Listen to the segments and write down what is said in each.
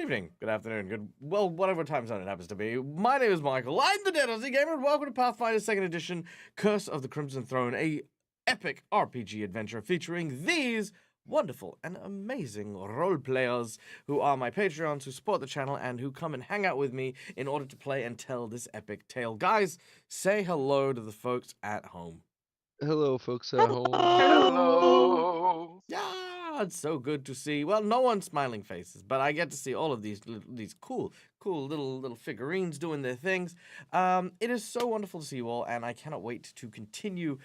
Good evening, good afternoon, well, whatever time zone it happens to be. My name is Michael. I'm the Dead Aussie Gamer, and welcome to Pathfinder 2nd Edition, Curse of the Crimson Throne, a epic RPG adventure featuring these wonderful and amazing role players who are my Patreons who support the channel and who come and hang out with me in order to play and tell this epic tale. Guys, say hello to the folks at home. Hello, folks at home. Hello. Yeah, it's so good to see. Well, no one's smiling faces, but I get to see all of these cool little figurines doing their things. It is so wonderful to see you all, and I cannot wait to continue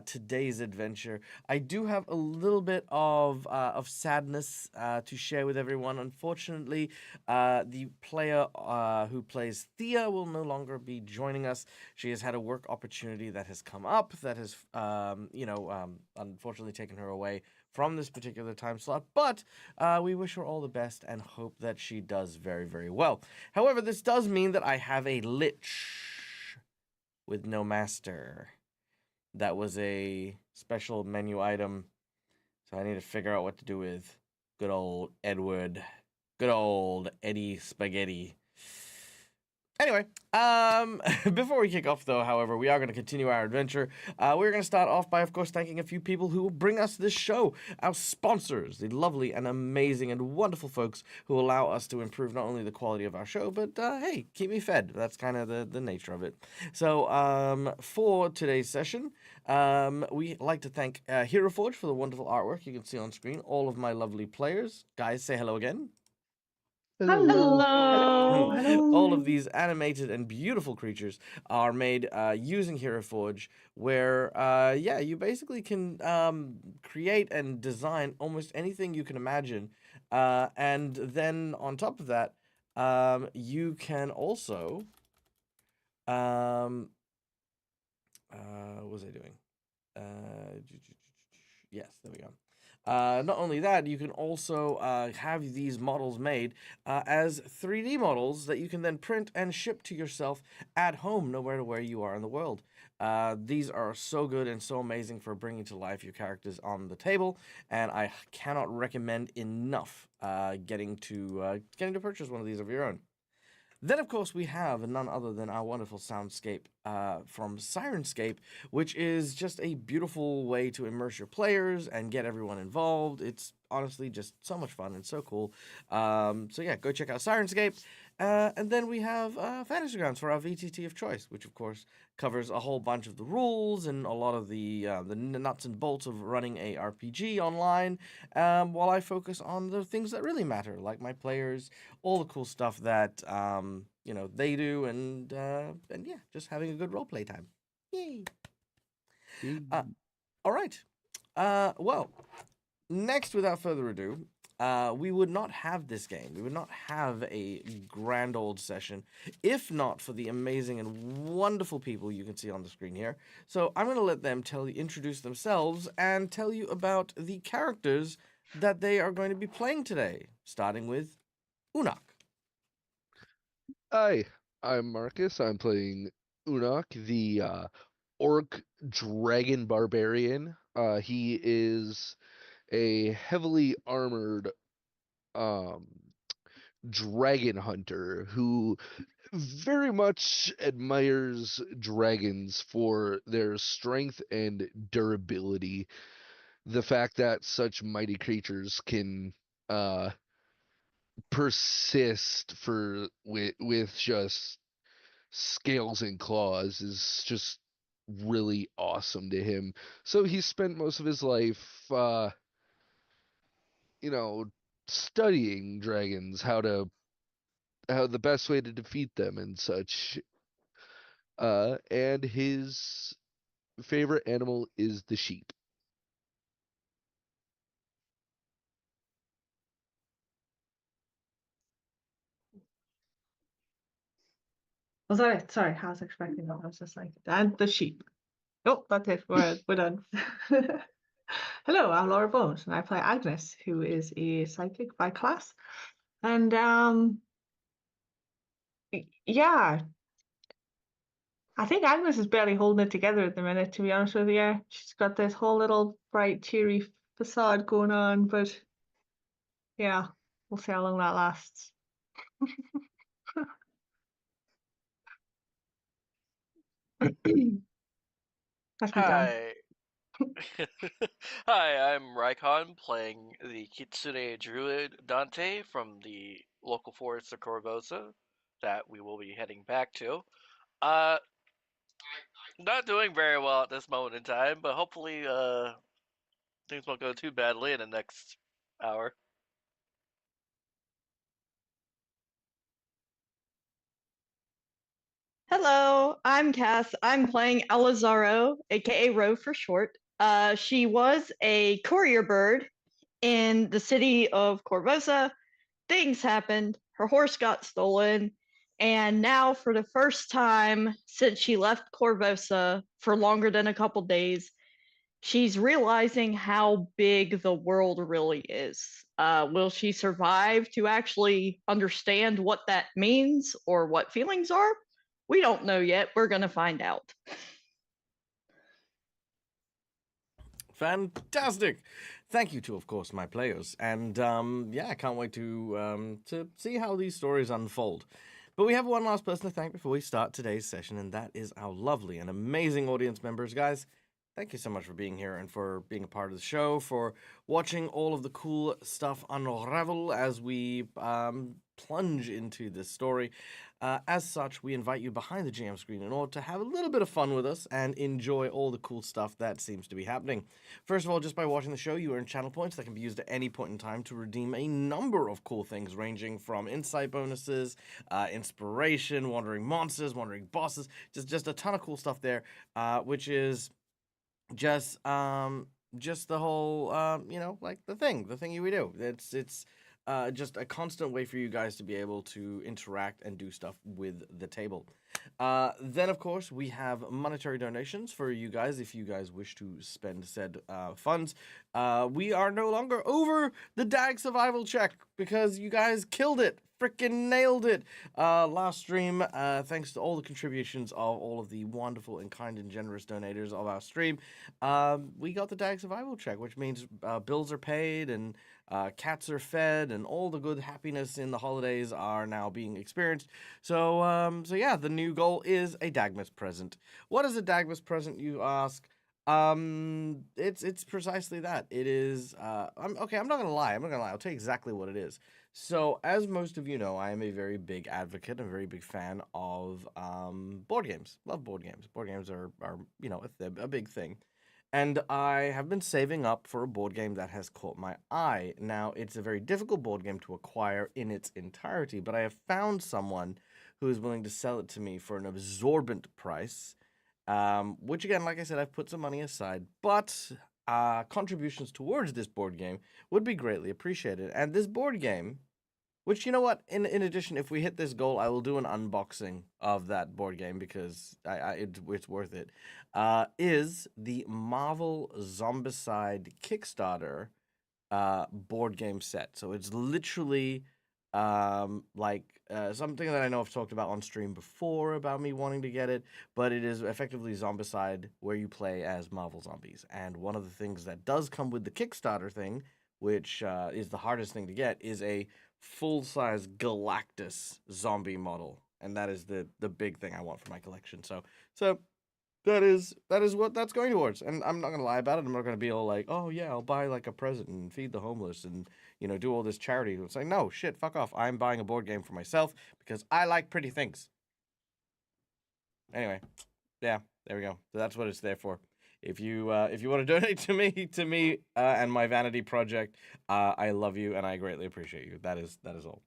today's adventure. I do have a little bit of sadness to share with everyone. Unfortunately, the player who plays Thea will no longer be joining us. She has had a work opportunity that has come up that has, unfortunately taken her away from this particular time slot, but we wish her all the best and hope that she does very, very well. However, this does mean that I have a lich with no master. That was a special menu item, so I need to figure out what to do with good old Edward, good old Eddie Spaghetti. Anyway, before we kick off, though, however, we are going to continue our adventure. We're going to start off by, of course, thanking a few people who will bring us this show. Our sponsors, the lovely and amazing and wonderful folks who allow us to improve not only the quality of our show, but, hey, keep me fed. That's kind of the nature of it. So, for today's session, we like to thank Hero Forge for the wonderful artwork you can see on screen. All of my lovely players. Guys, say hello again. Hello. Hello. All of these animated and beautiful creatures are made using Hero Forge, where you basically can create and design almost anything you can imagine, and then on top of that, you can also what was I doing? Yes, there we go. Not only that, you can also have these models made as 3D models that you can then print and ship to yourself at home, no matter where you are in the world. These are so good and so amazing for bringing to life your characters on the table, and I cannot recommend enough getting to purchase one of these of your own. Then, of course, we have none other than our wonderful soundscape from Sirenscape, which is just a beautiful way to immerse your players and get everyone involved. It's honestly just so much fun and so cool. So yeah, go check out Sirenscape. And then we have Fantasy Grounds for our VTT of choice, which of course covers a whole bunch of the rules and a lot of the nuts and bolts of running a RPG online, while I focus on the things that really matter, like my players, all the cool stuff that they do, and yeah, just having a good role play time. Yay! All right. Well, next, without further ado, we would not have this game. We would not have a grand old session if not for the amazing and wonderful people you can see on the screen here. So I'm going to let them introduce themselves and tell you about the characters that they are going to be playing today, starting with Unak. Hi, I'm Marcus. I'm playing Unok, the orc dragon barbarian. He is a heavily armored um, dragon hunter who very much admires dragons for their strength and durability. The fact that such mighty creatures can persist with just scales and claws is just really awesome to him. So he spent most of his life you know studying dragons, how the best way to defeat them and such. And his favorite animal is the sheep. Was that it? Sorry, I was expecting that. I was just like, and the sheep. Nope, that's it. We're done. Hello, I'm Laura Bones, and I play Agnes, who is a psychic by class. And yeah, I think Agnes is barely holding it together at the minute, to be honest with you. She's got this whole little bright, cheery facade going on, but yeah, we'll see how long that lasts. Must be done. Hi. Hi, I'm Raikon playing the Kitsune Druid Dante from the local forest of Corvosa that we will be heading back to. Uh, not doing very well at this moment in time, but hopefully things won't go too badly in the next hour. Hello, I'm Cass. I'm playing Elizaro, aka Ro for short. She was a courier bird in the city of Corvosa. Things happened. Her horse got stolen. And now, for the first time since she left Corvosa for longer than a couple days, she's realizing how big the world really is. Will she survive to actually understand what that means or what feelings are? We don't know yet. We're going to find out. Fantastic! Thank you to, of course, my players, and yeah, I can't wait to see how these stories unfold. But we have one last person to thank before we start today's session, and that is our lovely and amazing audience members, guys. Thank you so much for being here and for being a part of the show, for watching all of the cool stuff unravel as we plunge into this story. As such, we invite you behind the GM screen in order to have a little bit of fun with us and enjoy all the cool stuff that seems to be happening. First of all, just by watching the show, you earn channel points that can be used at any point in time to redeem a number of cool things, ranging from insight bonuses, inspiration, wandering monsters, wandering bosses, just a ton of cool stuff there, which is just the whole like the thing we do. It's just a constant way for you guys to be able to interact and do stuff with the table. Then, of course, we have monetary donations for you guys if you guys wish to spend said funds. We are no longer over the DAG survival check because you guys killed it. Freaking nailed it last stream. Thanks to all the contributions of all of the wonderful and kind and generous donators of our stream. We got the DAG survival check, which means bills are paid and cats are fed and all the good happiness in the holidays are now being experienced. So yeah, the new goal is a Dagmas present. What is a Dagmas present, you ask? It's precisely that. It is. I'm not gonna lie. I'll tell you exactly what it is. So, as most of you know, I am a very big advocate, a very big fan of board games. Love board games. Board games are a big thing. And I have been saving up for a board game that has caught my eye. Now, it's a very difficult board game to acquire in its entirety, but I have found someone who is willing to sell it to me for an absorbent price. Which, again, like I said, I've put some money aside, but contributions towards this board game would be greatly appreciated. And this board game, which, you know what, in addition, if we hit this goal, I will do an unboxing of that board game because it's worth it, is the Marvel Zombicide Kickstarter board game set. So it's literally something that I know I've talked about on stream before about me wanting to get it, but it is effectively Zombicide where you play as Marvel zombies. And one of the things that does come with the Kickstarter thing, which is the hardest thing to get, is a full-size Galactus zombie model. And that is the big thing I want for my collection. So that is what that's going towards. And I'm not gonna lie about it. I'm not gonna be all like, oh yeah, I'll buy like a present and feed the homeless and do all this charity. It's like, no, shit, fuck off. I'm buying a board game for myself because I like pretty things. Anyway, yeah, there we go. So that's what it's there for. If you want to donate to me and my vanity project, I love you and I greatly appreciate you. That is all.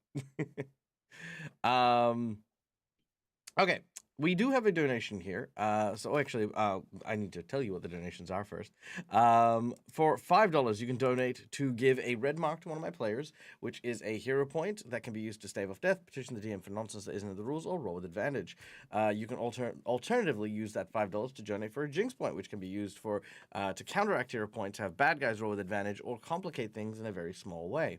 Okay. We do have a donation here. So actually, I need to tell you what the donations are first. For $5, you can donate to give a red mark to one of my players, which is a hero point that can be used to stave off death, petition the DM for nonsense that isn't in the rules, or roll with advantage. You can alternatively use that $5 to donate for a jinx point, which can be used for to counteract hero points, have bad guys roll with advantage, or complicate things in a very small way.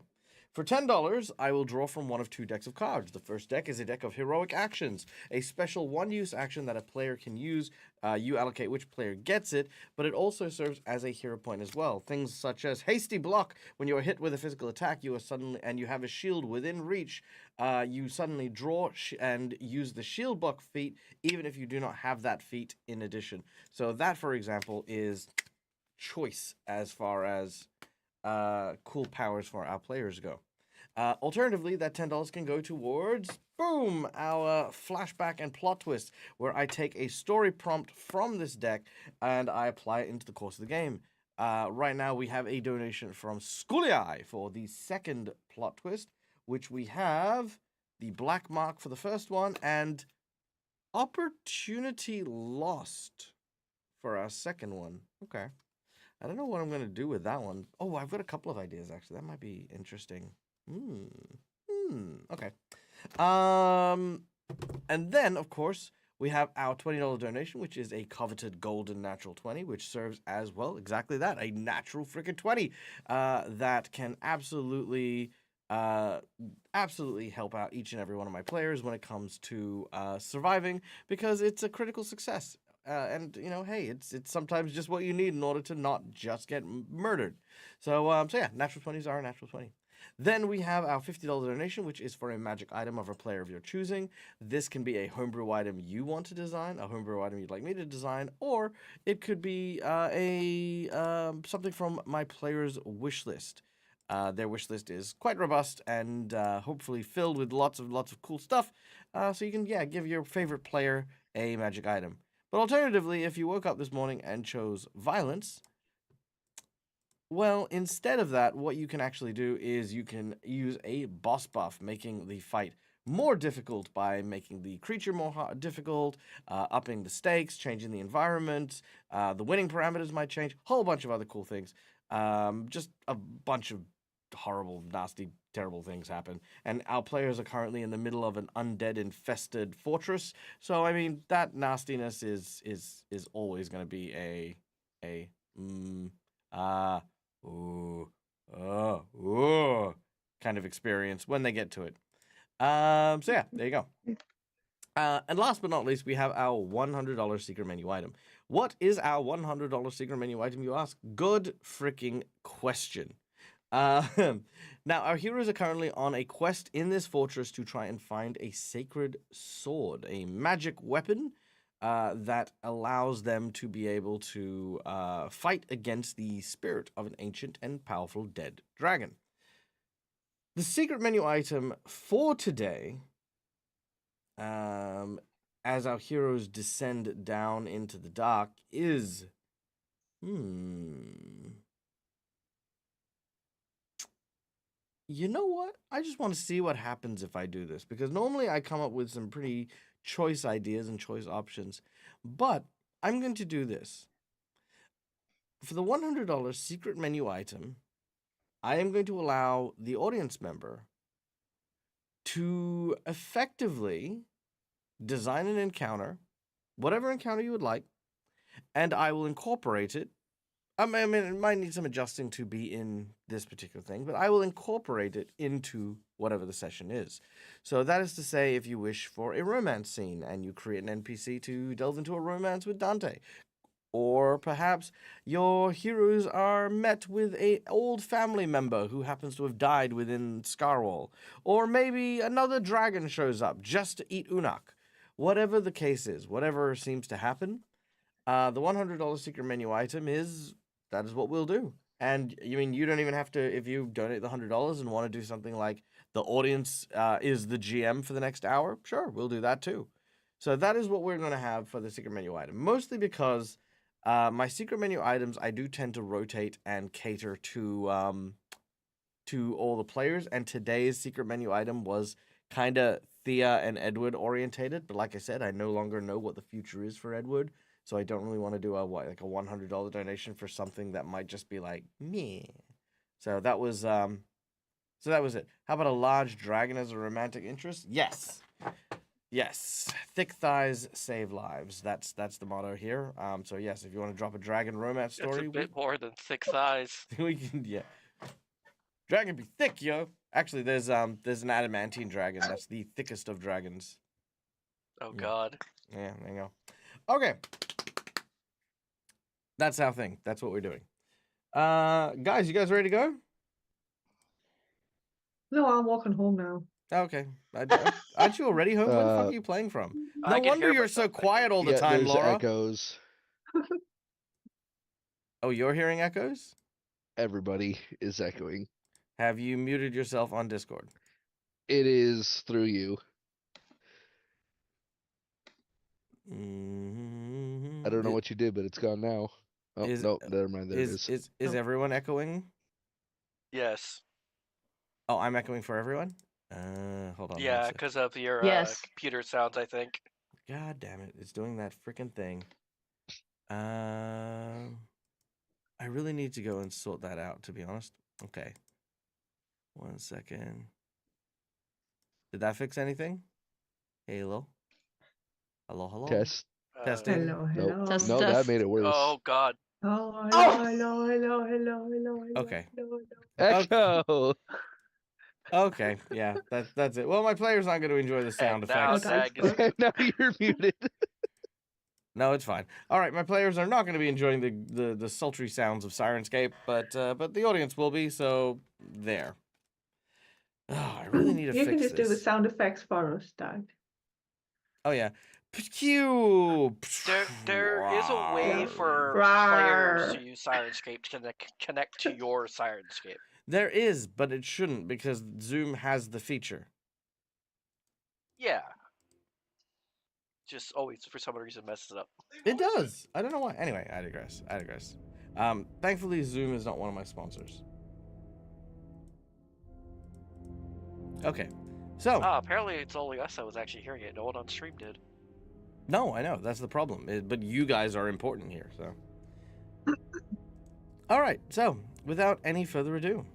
For $10, I will draw from one of two decks of cards. The first deck is a deck of Heroic Actions, a special one-use action that a player can use. You allocate which player gets it, but it also serves as a hero point as well. Things such as Hasty Block. When you are hit with a physical attack, you are suddenly and you have a shield within reach. You suddenly draw and use the shield block feat, even if you do not have that feat in addition. So that, for example, is choice as far as cool powers for our players go. Alternatively, that $10 can go towards, boom, our flashback and plot twist, where I take a story prompt from this deck and I apply it into the course of the game. Right now, we have a donation from Schoolie for the second plot twist, which we have the black mark for the first one and opportunity lost for our second one. Okay. I don't know what I'm going to do with that one. Oh, I've got a couple of ideas, actually. That might be interesting. Okay. And then, of course, we have our $20 donation, which is a coveted golden natural 20, which serves as, well, exactly that, a natural freaking 20 that can absolutely help out each and every one of my players when it comes to surviving, because it's a critical success. And you know, hey, it's sometimes just what you need in order to not just get murdered. So yeah, natural 20s are a natural 20. Then we have our $50 donation, which is for a magic item of a player of your choosing. This can be a homebrew item you want to design, a homebrew item you'd like me to design, or it could be something from my player's wish list. Their wish list is quite robust and hopefully filled with lots of cool stuff. So you can give your favorite player a magic item. But alternatively, if you woke up this morning and chose violence, well, instead of that, what you can actually do is you can use a boss buff, making the fight more difficult by making the creature more difficult, upping the stakes, changing the environment, the winning parameters might change, a whole bunch of other cool things. Just a bunch of horrible, nasty, terrible things happen. And our players are currently in the middle of an undead-infested fortress. So, I mean, that nastiness is always going to be kind of experience when they get to it. So yeah, there you go. And last but not least, we have our $100 secret menu item. What is our $100 secret menu item, you ask? Good freaking question. Now, our heroes are currently on a quest in this fortress to try and find a sacred sword, a magic weapon that allows them to be able to fight against the spirit of an ancient and powerful dead dragon. The secret menu item for today, as our heroes descend down into the dark, is... You know what? I just want to see what happens if I do this, because normally I come up with some pretty choice ideas and choice options, but I'm going to do this. For the $100 secret menu item, I am going to allow the audience member to effectively design an encounter, whatever encounter you would like, and I will incorporate it. I mean, it might need some adjusting to be in this particular thing, but I will incorporate it into whatever the session is. So that is to say, if you wish for a romance scene and you create an NPC to delve into a romance with Dante, or perhaps your heroes are met with an old family member who happens to have died within Scarwall, or maybe another dragon shows up just to eat Unak. Whatever the case is, whatever seems to happen, the $100 secret menu item that is what we'll do. And you mean you don't even have to, if you donate the $100 and want to do something like the audience is the GM for the next hour, sure, we'll do that too. So that is what we're going to have for the secret menu item, mostly because my secret menu items, I do tend to rotate and cater to all the players, and today's secret menu item was kind of Thea and Edward orientated, but like I said, I no longer know what the future is for Edward. So I don't really want to do a $100 donation for something that might just be like meh. So that was it. How about a large dragon as a romantic interest? Yes. Thick thighs save lives. That's the motto here. So yes, if you want to drop a dragon romance story, It's a bit more than thick thighs. we can Dragon be thick, yo. Actually, there's an adamantine dragon. That's the thickest of dragons. Oh Mm. God. Yeah, there you go. Okay. That's our thing. That's what we're doing. Guys, you guys ready to go? No, I'm walking home now. Okay. Aren't you already home? Where the fuck are you playing from? I No can wonder hear you're so myself quiet echoing. all the Yeah, time, there's Laura. echoes. Oh, you're hearing echoes? Everybody is echoing. Have you muted yourself on Discord? It is through you. I don't know what you did, but it's gone now. Oh, is- no, never mind. There it is. Is Oh. everyone echoing? Yes. Oh, I'm echoing for everyone? Hold on. Yeah, one sec. because of your Yes. computer sounds, I think. God damn it. It's doing that freaking thing. I really need to go and sort that out, to be honest. Okay. 1 second. Did that fix anything? Hello? Hello, hello? Test. Testing. Hello, Nope. hello. Test, No, test. that made it worse. Oh God. Oh, hello, Oh! hello, hello, hello, hello, hello. Okay. Hello, hello. Echo. Okay, yeah, that's it. Well, my player's not going to enjoy the sound And now effects. thanks, Dag is bud. Now you're muted. No, it's fine. All right, my players are not going to be enjoying the sultry sounds of Sirenscape, but the audience will be. So there. Oh, I really need to You fix can just do the this. sound effects for us, Dag. Oh yeah. Pew! there is a way for Rawr. players to use Sirenscape to connect to your Sirenscape. There is, but it shouldn't because Zoom has the feature. Yeah. Just always for some reason messes it up. It does. I don't know why. Anyway, I digress. Thankfully, Zoom is not one of my sponsors. Okay, so Apparently it's only us that was actually hearing it. No one on stream did. no, I know that's the problem. But you guys are important here, so. All right, so without any further ado,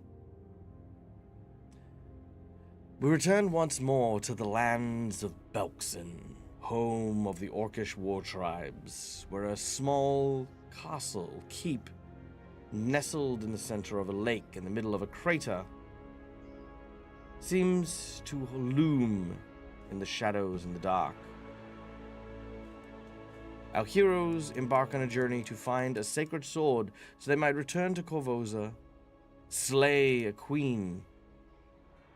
we return once more to the lands of Belkson, home of the Orcish war tribes, where a small castle keep, nestled in the center of a lake in the middle of a crater, seems to loom in the shadows in the dark. Our heroes embark on a journey to find a sacred sword so they might return to Corvosa, slay a queen,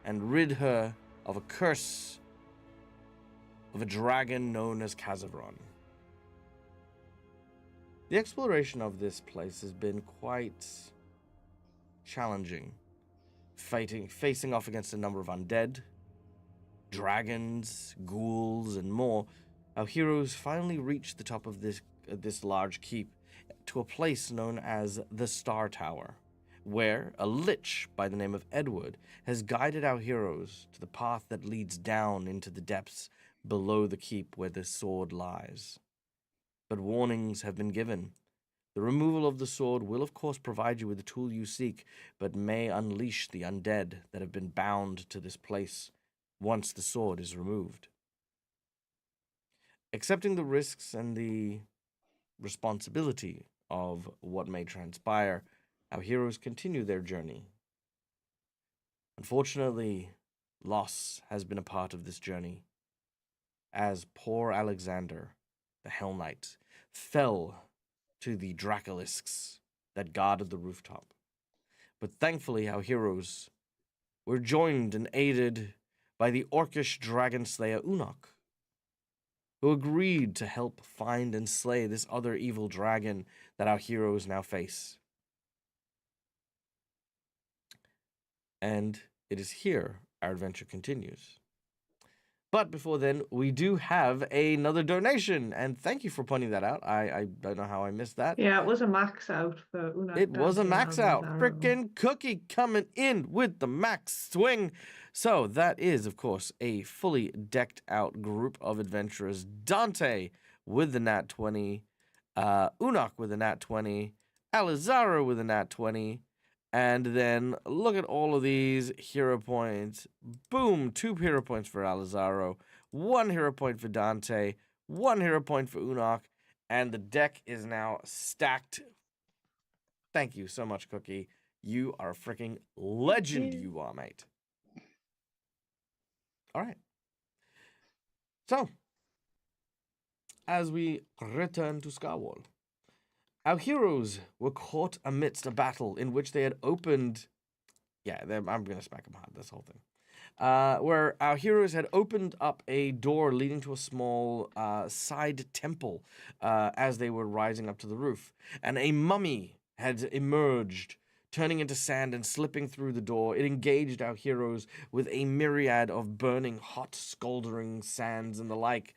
and rid her of a curse of a dragon known as Kazavron. The exploration of this place has been quite challenging, facing off against a number of undead, dragons, ghouls, and more. Our heroes finally reach the top of this large keep to a place known as the Star Tower, where a lich by the name of Edward has guided our heroes to the path that leads down into the depths below the keep where the sword lies. But warnings have been given. The removal of the sword will of course provide you with the tool you seek, but may unleash the undead that have been bound to this place once the sword is removed. Accepting the risks and the responsibility of what may transpire, our heroes continue their journey. Unfortunately, loss has been a part of this journey, as poor Alexander, the Hell Knight, fell to the Dracolisks that guarded the rooftop. But thankfully, our heroes were joined and aided by the Orcish dragon slayer Unok, who agreed to help find and slay this other evil dragon that our heroes now face. And it is here our adventure continues. But before then, we do have another donation, and thank you for pointing that out. I don't know how I missed that. Yeah, it was a max out for Una. It was a Dante, max and out. Alvaro. Frickin' Cookie coming in with the max swing. So that is, of course, a fully decked out group of adventurers. Dante with the nat 20, Unok with the nat 20, Alizaro with the nat 20, and then look at all of these hero points. Boom, 2 hero points for Alizaro, 1 hero point for Dante, 1 hero point for Unok, and the deck is now stacked. Thank you so much, Cookie. You are a freaking legend, you are, mate. All right. So, as we return to Skywall, our heroes were caught amidst a battle in which they had opened. Yeah, I'm going to smack them hard, this whole thing. Where our heroes had opened up a door leading to a small side temple as they were rising up to the roof. And a mummy had emerged, turning into sand and slipping through the door. It engaged our heroes with a myriad of burning, hot, scalding sands and the like.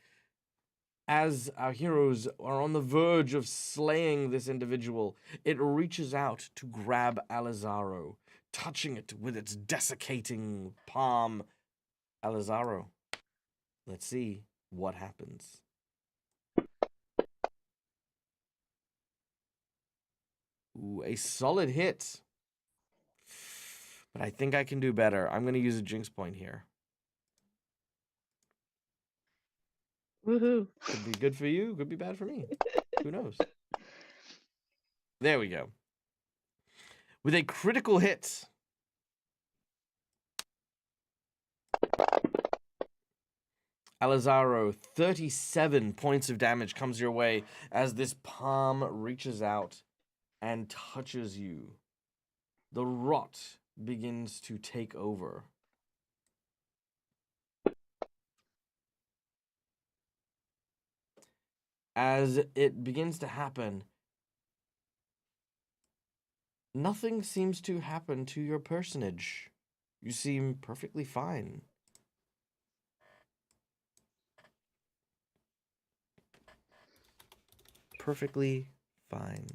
As our heroes are on the verge of slaying this individual, it reaches out to grab Alizaro, touching it with its desiccating palm. Alizaro, let's see what happens. Ooh, a solid hit. But I think I can do better. I'm going to use a jinx point here. Woohoo. Could be good for you, could be bad for me. Who knows? There we go. With a critical hit, Alizaro, 37 points of damage comes your way as this palm reaches out and touches you. The rot begins to take over. As it begins to happen, nothing seems to happen to your personage. You seem perfectly fine. Perfectly fine.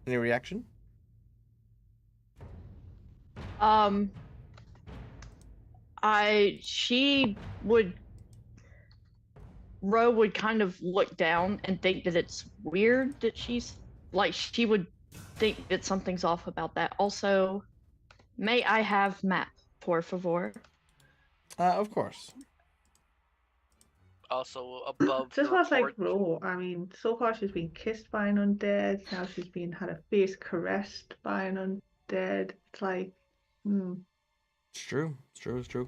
Any reaction? She would, Ro would kind of look down and think that it's weird that she would think that something's off about that. Also, may I have map, por favor? Of course. Also above Just the was like, report. bro, I mean, so far she's been kissed by an undead, now she's been had a face caressed by an undead. It's like, It's true. It's true. It's true.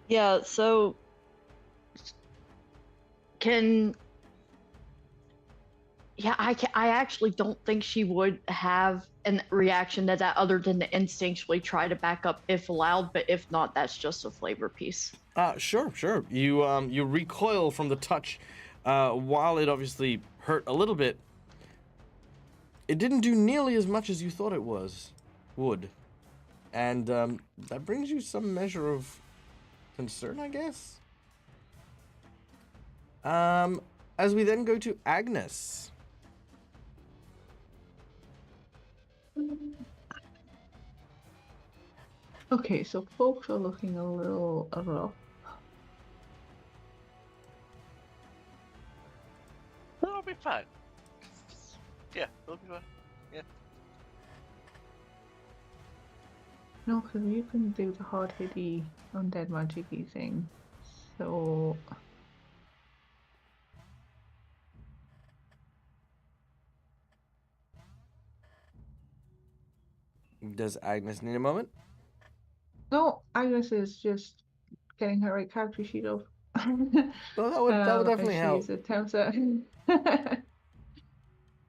Yeah, so I actually don't think she would have a reaction to that other than to instinctually try to back up if allowed, but if not, that's just a flavor piece. Sure. You recoil from the touch. While it obviously hurt a little bit, it didn't do nearly as much as you thought it would. And that brings you some measure of concern, I guess. As we then go to Agnes. okay, so folks are looking a little rough. It'll be fine. Yeah, it'll be fine. Yeah. No, because you can do the hard hitty undead magic-y thing. So Does Agnes need a moment? no, Agnes is just getting her right character sheet up. Well, that would definitely help. She's attempts at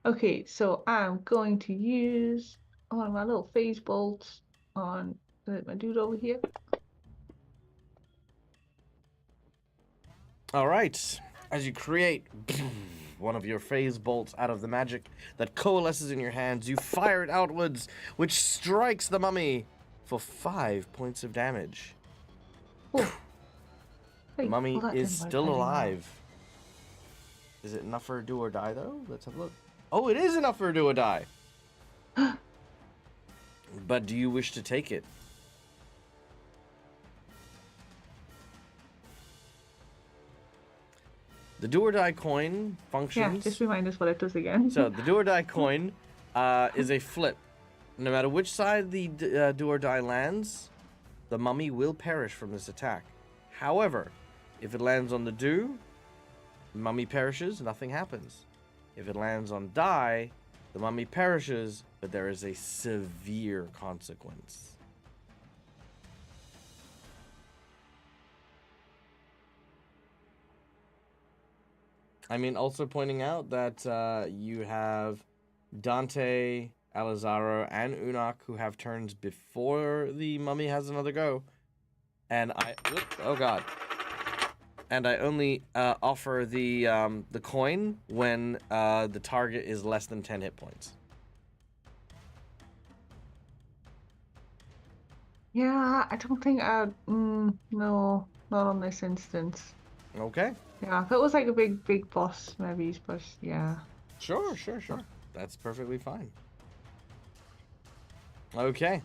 okay, so I'm going to use one of my little phase bolts on my dude over here. All right. As you create one of your phase bolts out of the magic that coalesces in your hands, you fire it outwards, which strikes the mummy for 5 points of damage. Oh. The Hey, mummy well, that is didn't work still very well. alive. Is it enough for a do or die, though? Let's have a look. Oh, it is enough for a do or die. But do you wish to take it? The do or die coin Yeah, functions. just remind us what it does again. So the do or die coin is a flip. No matter which side the do or die lands, the mummy will perish from this attack. However, if it lands on the do, mummy perishes, nothing happens. If it lands on die, the mummy perishes, but there is a severe consequence. I mean, also pointing out that you have Dante, Alizaro, and Unak who have turns before the mummy has another go. And oh god. And I only offer the coin when the target is less than 10 hit points. Yeah, I don't think no, not on this instance. Okay. Yeah, if it was like a big boss, maybe, but yeah. Sure. That's perfectly fine. Okay.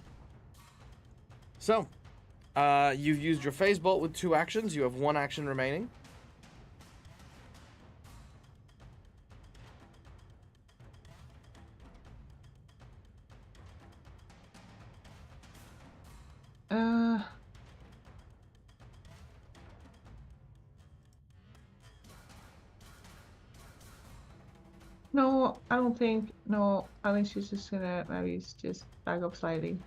So, you've used your phase bolt with 2 actions. You have 1 action remaining. No, I don't think. No, I think she's just gonna maybe just back up slightly.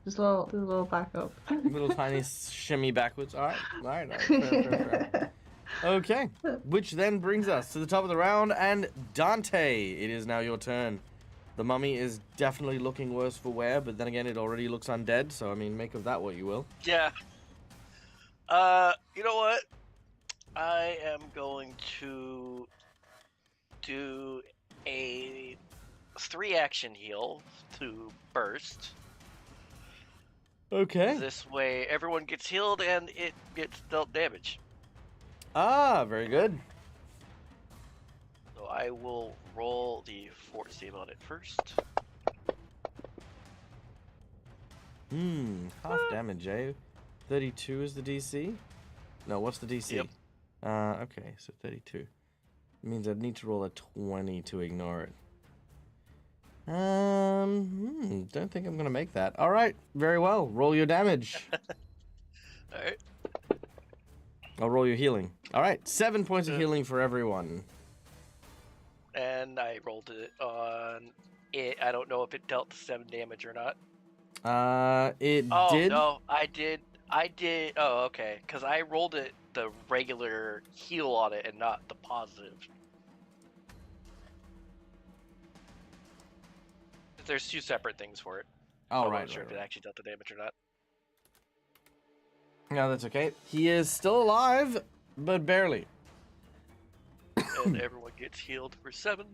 Just a little back up. Little tiny shimmy backwards. All right. Fair. Okay. Which then brings us to the top of the round, and Dante, it is now your turn. The mummy is definitely looking worse for wear, but then again, it already looks undead, so I mean, make of that what you will. Yeah. You know what? I am going to do a 3-action heal to burst. Okay. This way, everyone gets healed and it gets dealt damage. Ah, very good. So I will roll the fort save on it first. Half damage, eh? 32 is the DC? No, what's the DC? Yep. Okay, so 32. It means I'd need to roll a 20 to ignore it. Don't think I'm gonna make that. All right, very well. Roll your damage. All right. I'll roll your healing. All right, 7 points of healing for everyone. And I rolled it on it. I don't know if it dealt 7 damage or not. It Oh, did. no, I did. Oh, okay. Because I rolled it the regular heal on it and not the positive. There's 2 separate things for it. Oh, So I'm right. not sure if it actually dealt the damage or not. No, that's okay. He is still alive, but barely. And everyone gets healed for 7.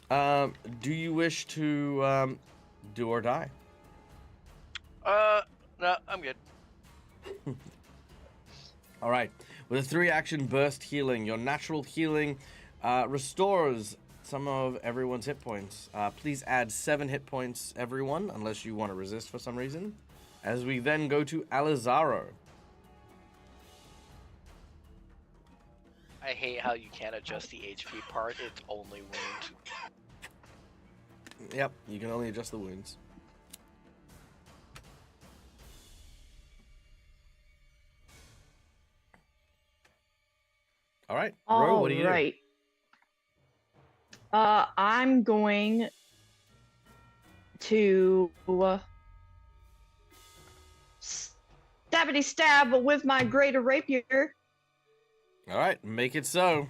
Do you wish to do or die? No, I'm good. All right. With a 3-action burst healing, your natural healing restores some of everyone's hit points. Please add 7 hit points, everyone, unless you want to resist for some reason. As we then go to Alizaro. I hate how you can't adjust the HP part. It's only wound. Yep, you can only adjust the wounds. All right. Ro, what do you do? Right. I'm going to stabbity stab with my greater rapier. All right, make it so.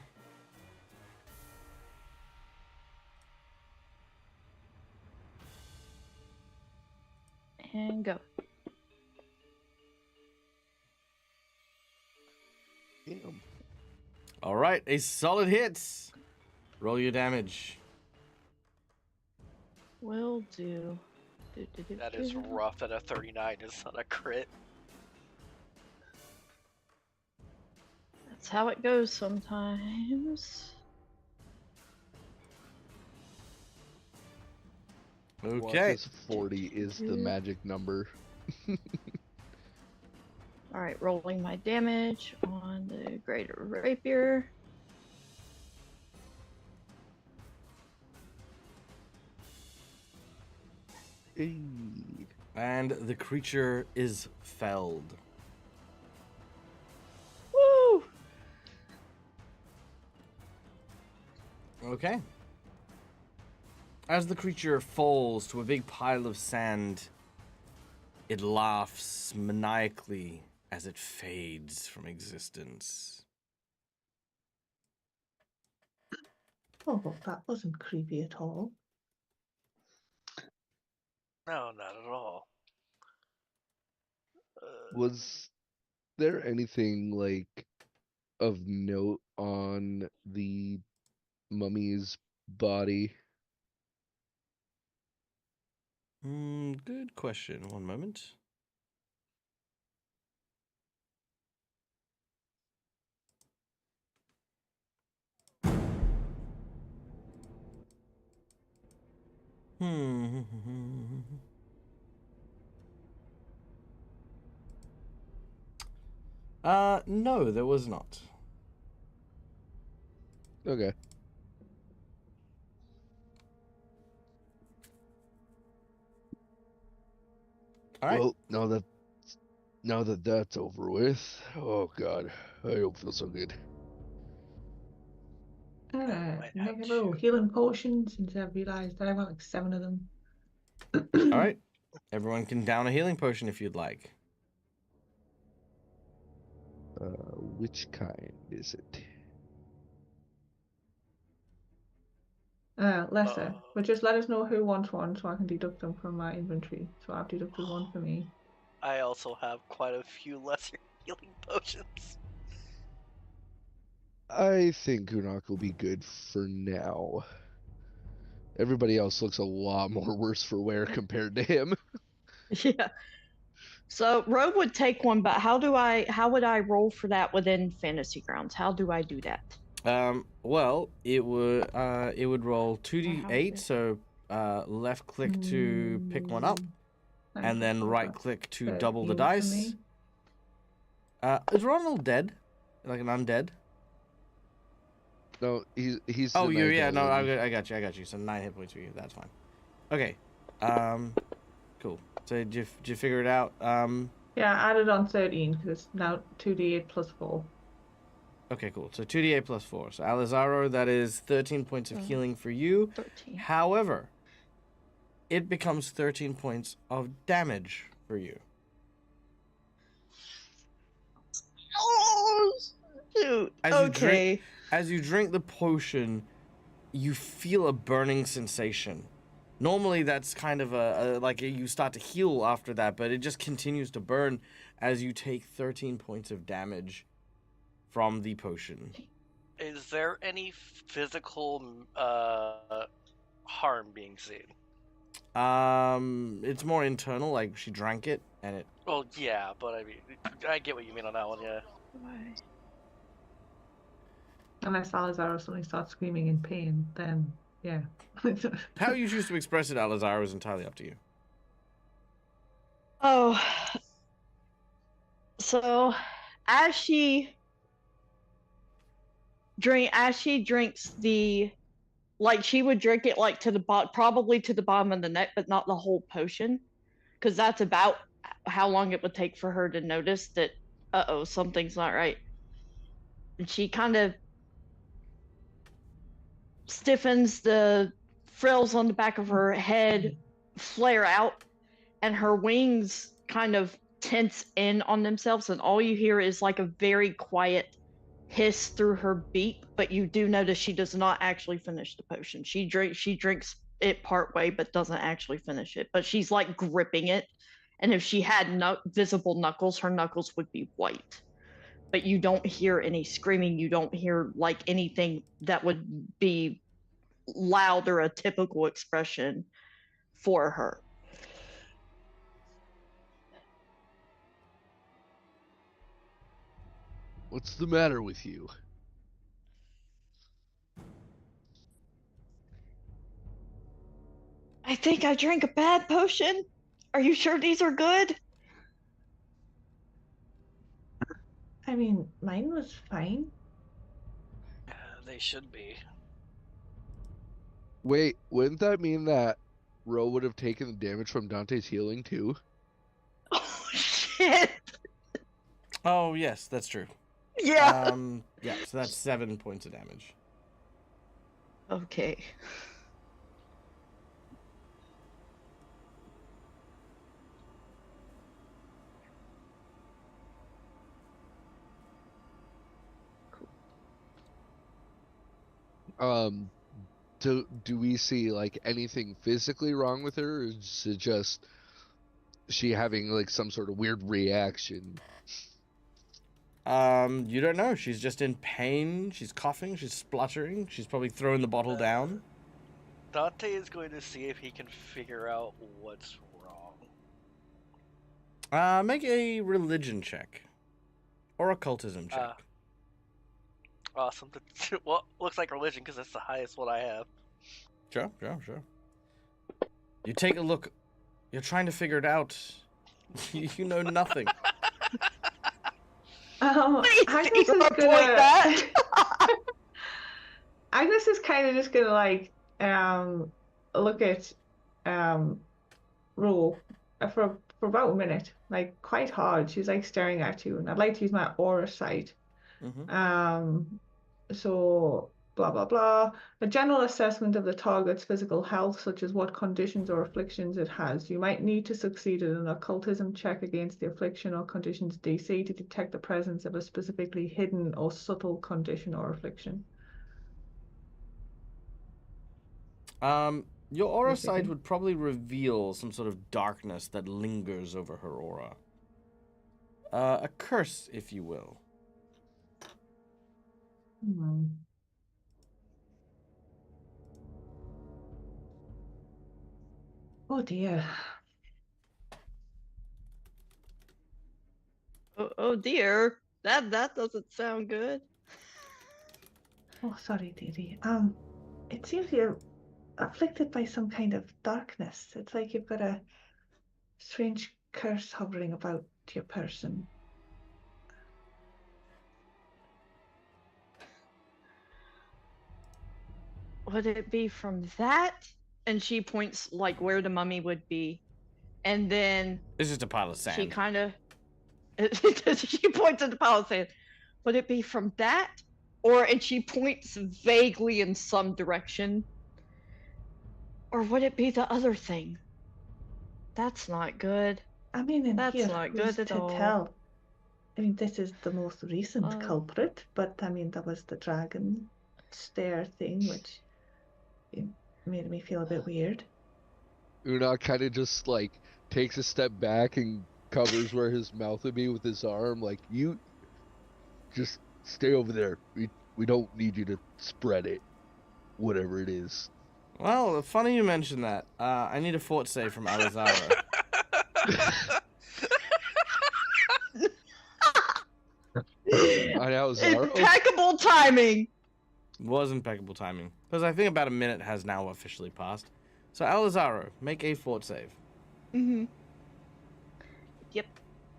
And go. Damn. All right, a solid hit. Roll your damage. Will do. That is rough, and a 39 is not a crit. That's how it goes sometimes. Okay. This 40 is the magic number. Alright, rolling my damage on the greater rapier. Hey. And the creature is felled. Woo! Okay. As the creature falls to a big pile of sand, it laughs maniacally as it fades from existence. Oh, well, that wasn't creepy at all. No, not at all. Was there anything like of note on the mummy's body? Good question. One moment. Hmm. No, there was not. Okay. All right. Well, now that that's over with, oh god, I don't feel so good. might have Make a little to- healing potion since I've realised that I've got like 7 of them. All right. Everyone can down a healing potion if you'd like. Which kind is it? Lesser. But just let us know who wants one so I can deduct them from my inventory. So I've deducted one for me. I also have quite a few lesser healing potions. I think Unak will be good for now. Everybody else looks a lot more worse for wear compared to him. Yeah. So Rogue would take one, but how would I roll for that within Fantasy Grounds? How do I do that? Well, it would roll Or how 2d8, would it- so left click to pick one up, Thank and you. then I've right got click to 13 double the for dice. me. Is Ronald dead? Like an undead? No, he's. Oh, a you night yeah, no, goblin. I got you. So 9 hit points for you. That's fine. Okay. Cool. So did you figure it out? Yeah, I added on 13 because it's now 2d8 plus 4. Okay, cool. So 2d8 plus 4. So Alizaro, that is 13 points of healing for you. 13. However, it becomes 13 points of damage for you. Oh, shoot. As you drink the potion, you feel a burning sensation. Normally, that's kind of like you start to heal after that, but it just continues to burn as you take 13 points of damage from the potion. Is there any physical harm being seen? It's more internal, like she drank it and it. Well, yeah, but I mean, I get what you mean on that one, yeah. Unless Salazar suddenly starts screaming in pain, then yeah. How you choose to express it, Alizaro, is entirely up to you. Oh, so as she drinks the, like, she would drink it like to the probably to the bottom of the neck, but not the whole potion, because that's about how long it would take for her to notice that something's not right. And she kind of stiffens, the frills on the back of her head flare out, and her wings kind of tense in on themselves, and all you hear is like a very quiet hiss through her beak. But you do notice she does not actually finish the potion. She drinks it part way, but doesn't actually finish it. But she's like gripping it, and if she had no visible knuckles, her knuckles would be white. But you don't hear any screaming. You don't hear like anything that would be loud or a typical expression for her. What's the matter with you? I think I drank a bad potion. Are you sure these are good? I mean, mine was fine. They should be. Wait, wouldn't that mean that Ro would have taken the damage from Dante's healing too. Oh shit! Oh yes, that's true. Yeah. Yeah, so that's 7 points of damage. Okay. Do we see like anything physically wrong with her, or is it just she having like some sort of weird reaction? You don't know. She's just in pain. She's coughing. She's spluttering. She's probably throwing the bottle down. Dante is going to see if he can figure out what's wrong. Make a religion check. Or occultism check. Awesome. Well, looks like religion because that's the highest one I have. Sure. You take a look. You're trying to figure it out. You know nothing. Agnes is point gonna. that. Agnes is kind of just gonna like look at Ro for about a minute, like quite hard. She's like staring at you, and I'd like to use my aura sight. So blah blah blah. A general assessment of the target's physical health, such as what conditions or afflictions it has. You might need to succeed in an occultism check against the affliction or conditions DC to detect the presence of a specifically hidden or subtle condition or affliction. Your aura What's sight thinking? would probably reveal some sort of darkness that lingers over her aura. A curse, if you will. Oh dear. Oh dear. That doesn't sound good. Oh, sorry, dearie. It seems you're afflicted by some kind of darkness. It's like you've got a strange curse hovering about your person. Would it be from that? And she points like where the mummy would be, and then It's just a pile of sand. she kind of she points at the pile of sand. Would it be from that, and she points vaguely in some direction, or would it be the other thing? That's not good. I mean, in That's here, not who's good at to all. tell? I mean, this is the most recent Oh. culprit, but I mean, that was the dragon stare thing, which made me feel a bit weird. Una kind of just like takes a step back and covers where his mouth would be with his arm, like, you just stay over there. We don't need you to spread it, whatever it is. Well, funny you mentioned that. I need a fort save from Alizara. Impeccable timing. Was impeccable timing. Because I think about a minute has now officially passed. So Alizaro, make a fort save. Mm-hmm. Yep.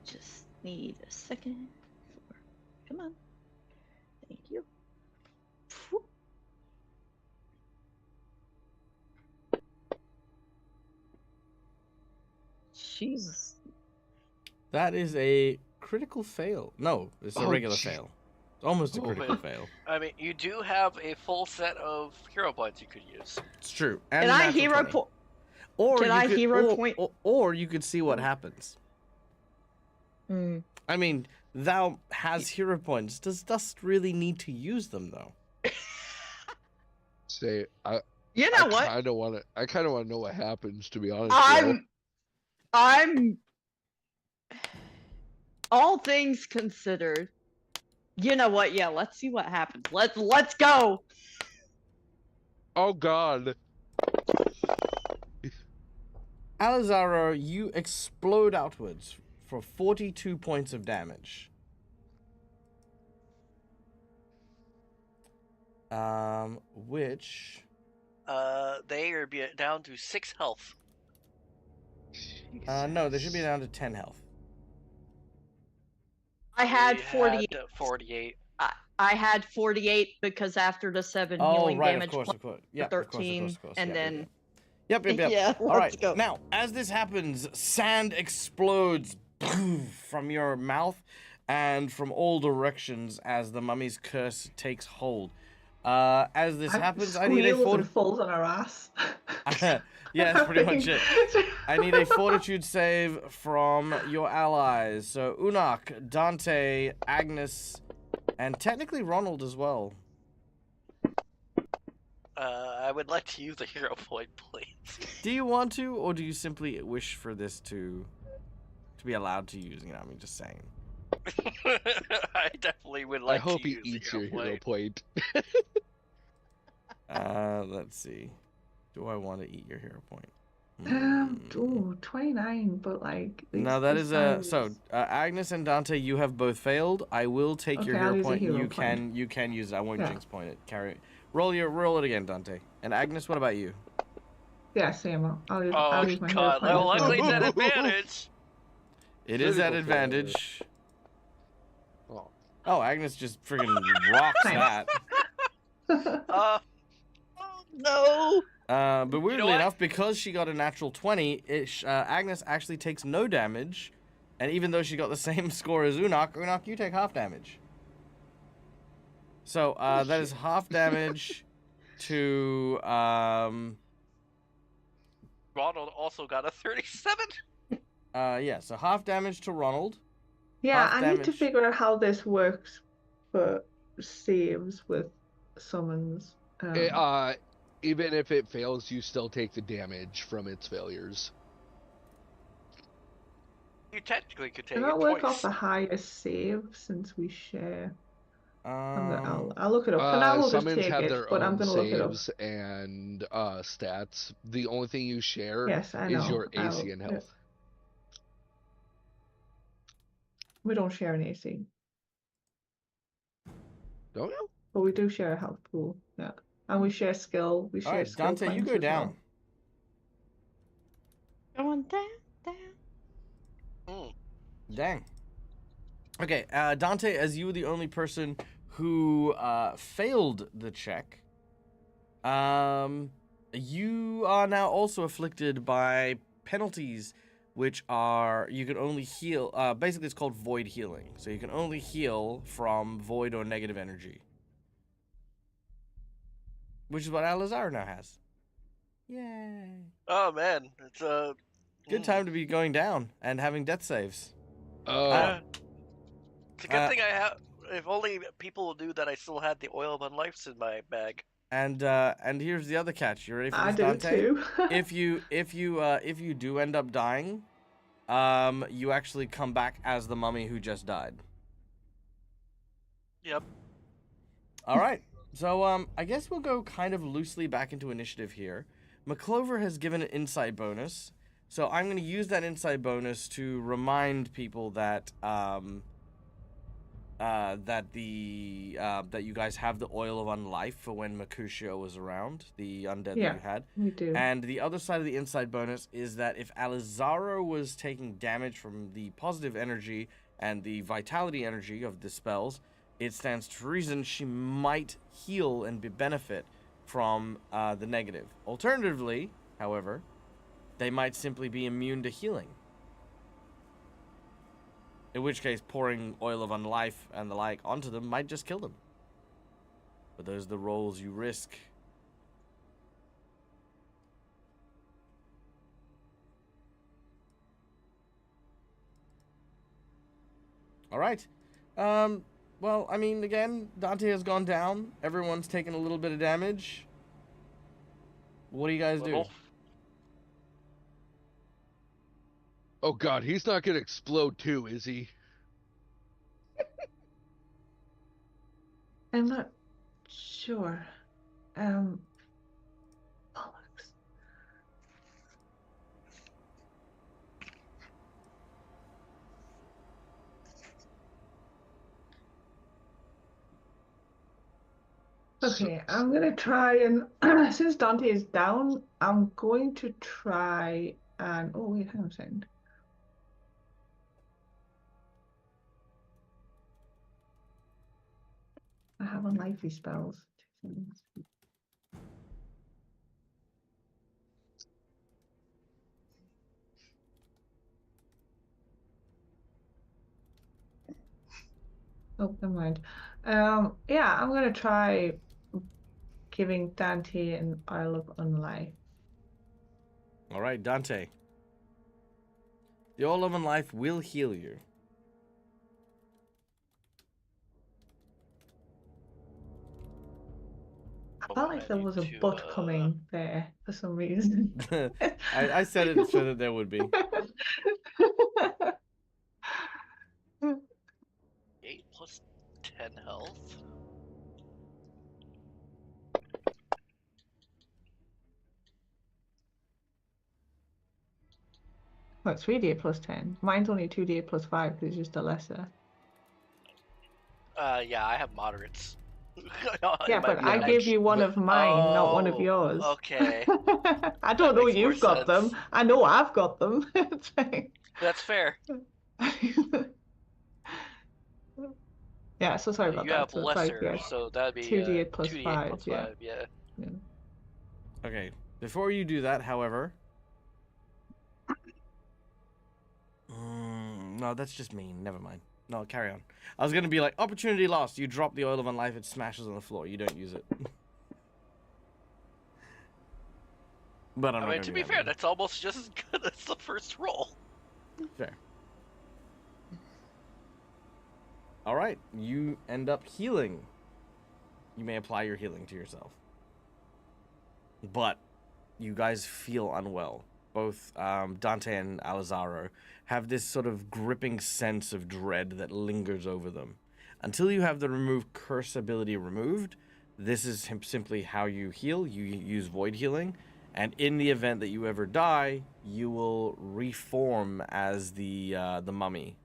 Just need a second. Come on. Thank you. Whoop. Jesus. That is a critical fail. No, it's a regular fail. It's almost a critical fail. I mean, you do have a full set of hero points you could use. It's true. Can I hero point? Or Can I hero point? Or you could see what happens. Hmm. I mean, thou has hero points. Does Dust really need to use them though? Say, You know what? I kind of want to know what happens, to be honest. I'm. All things considered, you know what? Yeah, let's see what happens. Let's go. Oh God. Alizaro, you explode outwards for 42 points of damage. Which... They are down to 6 health. No, they should be down to 10 health. I had 48. 48. I had 48 because after the 7 healing damage, of course. Yeah, 13, of course. and Yeah, then Yep. Yeah, All right. let's go. Now, as this happens, sand explodes from your mouth and from all directions as the mummy's curse takes hold. As this happens, I need a Squeals and fortitude. falls on her ass. Yeah, that's pretty much it. I need a fortitude save from your allies. So Unak, Dante, Agnes, and technically Ronald as well. I would like to use a hero point, please. Do you want to, or do you simply wish for this to be allowed to use? You know, I mean, just saying. I definitely would I like hope to he use eats the your hero point. point. Let's see. Do I want to eat your hero point? Ooh, 29, but like No, that is Agnes and Dante, you have both failed. I will take your Okay, I'll hero use a point. hero You point. can use it. I won't Yeah. jinx point it. Roll it again, Dante. And Agnes, what about you? Yeah, same. I'll Oh use my hero god, point well, as well. luckily it's at Yeah. advantage. It is at Critical failure. advantage. Oh. Oh, Agnes just friggin' rocks Nice. that. Oh No. But weirdly what? enough, because she got a natural 20, Agnes actually takes no damage. And even though she got the same score as Unak, you take half damage. So that is half damage to Ronald also got a 37. yeah, so half damage to Ronald. Yeah, Half I need to damage. figure out how this works for saves with summons. Even if it fails, you still take the damage from its failures. You technically could take Can it that work off twice. the highest save since we share? Um, I'll look it up. For now, we'll just Summons take have it, their but I'm own gonna look it up. saves and stats. The only thing you share Yes, I is know. your AC and health. We don't share an AC, Don't you? but we do share a health pool. Yeah, and we share skill. We all share right, skill Dante, you points go as well. down. Going down. Hmm. Dang. Okay, Dante, as you were the only person who failed the check, you are now also afflicted by penalties, which are you can only heal. Basically, it's called void healing. So you can only heal from void or negative energy, which is what Alizar now has. Yay! Oh man, it's Good time to be going down and having death saves. Yeah. It's a good thing I have. If only people knew that I still had the oil of unlives in my bag. And here's the other catch. You ready for I this, do Dante? too. if you do end up dying, you actually come back as the mummy who just died. Yep. All right. So I guess we'll go kind of loosely back into initiative here. McClover has given an insight bonus, so I'm going to use that insight bonus to remind people that that you guys have the oil of unlife for when Mercutio was around, the undead that you had. We do. And the other side of the inside bonus is that if Alizaro was taking damage from the positive energy and the vitality energy of the spells, it stands to reason she might heal and benefit from the negative. Alternatively, however, they might simply be immune to healing. In which case, pouring oil of unlife and the like onto them might just kill them. But those are the rolls you risk. All right. Well, I mean, again, Dante has gone down. Everyone's taken a little bit of damage. What do you guys do? Oh god, he's not gonna explode too, is he? I'm not sure. Bollocks. Okay, I'm gonna try and since Dante is down, I'm going to try and oh wait, hang on a second. I have unlikely spells. 2 seconds. Oh, never mind. Yeah, I'm gonna try giving Dante an Isle of Unlife. All right, Dante. The Oil of Life will heal you. I But felt we like might there need was a to, butt coming there for some reason. I said it so that there would be. 8 plus 10 health. Well, it's 3d plus 10. Mine's only 2d plus 5 because it's just a lesser. Yeah, I have moderates. Yeah, but I gave you one of mine, not one of yours. Okay. I don't know makes more you've got them. sense. I know I've got them. It's like- That's fair. Yeah, so sorry about You that. have So it's like, lesser, yeah, so that'd be 2d plus 2d8 5, plus yeah. 5, yeah. Yeah. Okay, before you do that, however... no, that's just mean. Never mind. No, carry on. I was going to be like, opportunity lost. You drop the Oil of Life, it smashes on the floor. You don't use it. But I'm I not mean, gonna to do be that fair, again. that's almost just as good as the first roll. Fair. All right, you end up healing. You may apply your healing to yourself. But you guys feel unwell. Both Dante and Alizaro have this sort of gripping sense of dread that lingers over them. Until you have the remove curse ability removed, this is simply how you heal. You use void healing. And in the event that you ever die, you will reform as the mummy.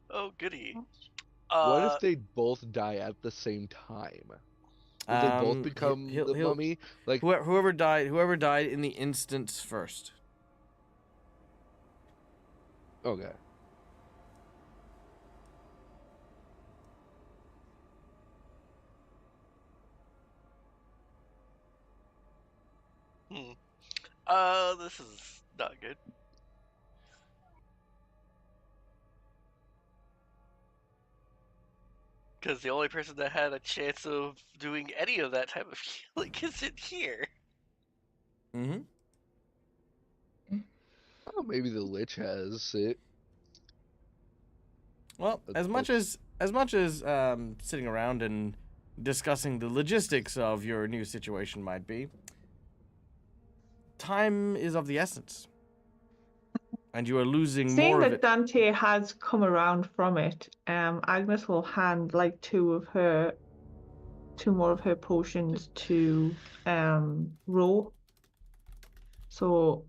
Oh, goody. What if they both die at the same time? Would they both become the mummy? Like whoever died in the instance first. okay. This is not good. Because the only person that had a chance of doing any of that type of healing isn't here. Mm-hmm. Oh, maybe the Lich has it. Well, as much as sitting around and discussing the logistics of your new situation might be, time is of the essence, and you are losing Seeing more of that it. Dante has come around from it, Agnes will hand like two more of her potions to Ro. So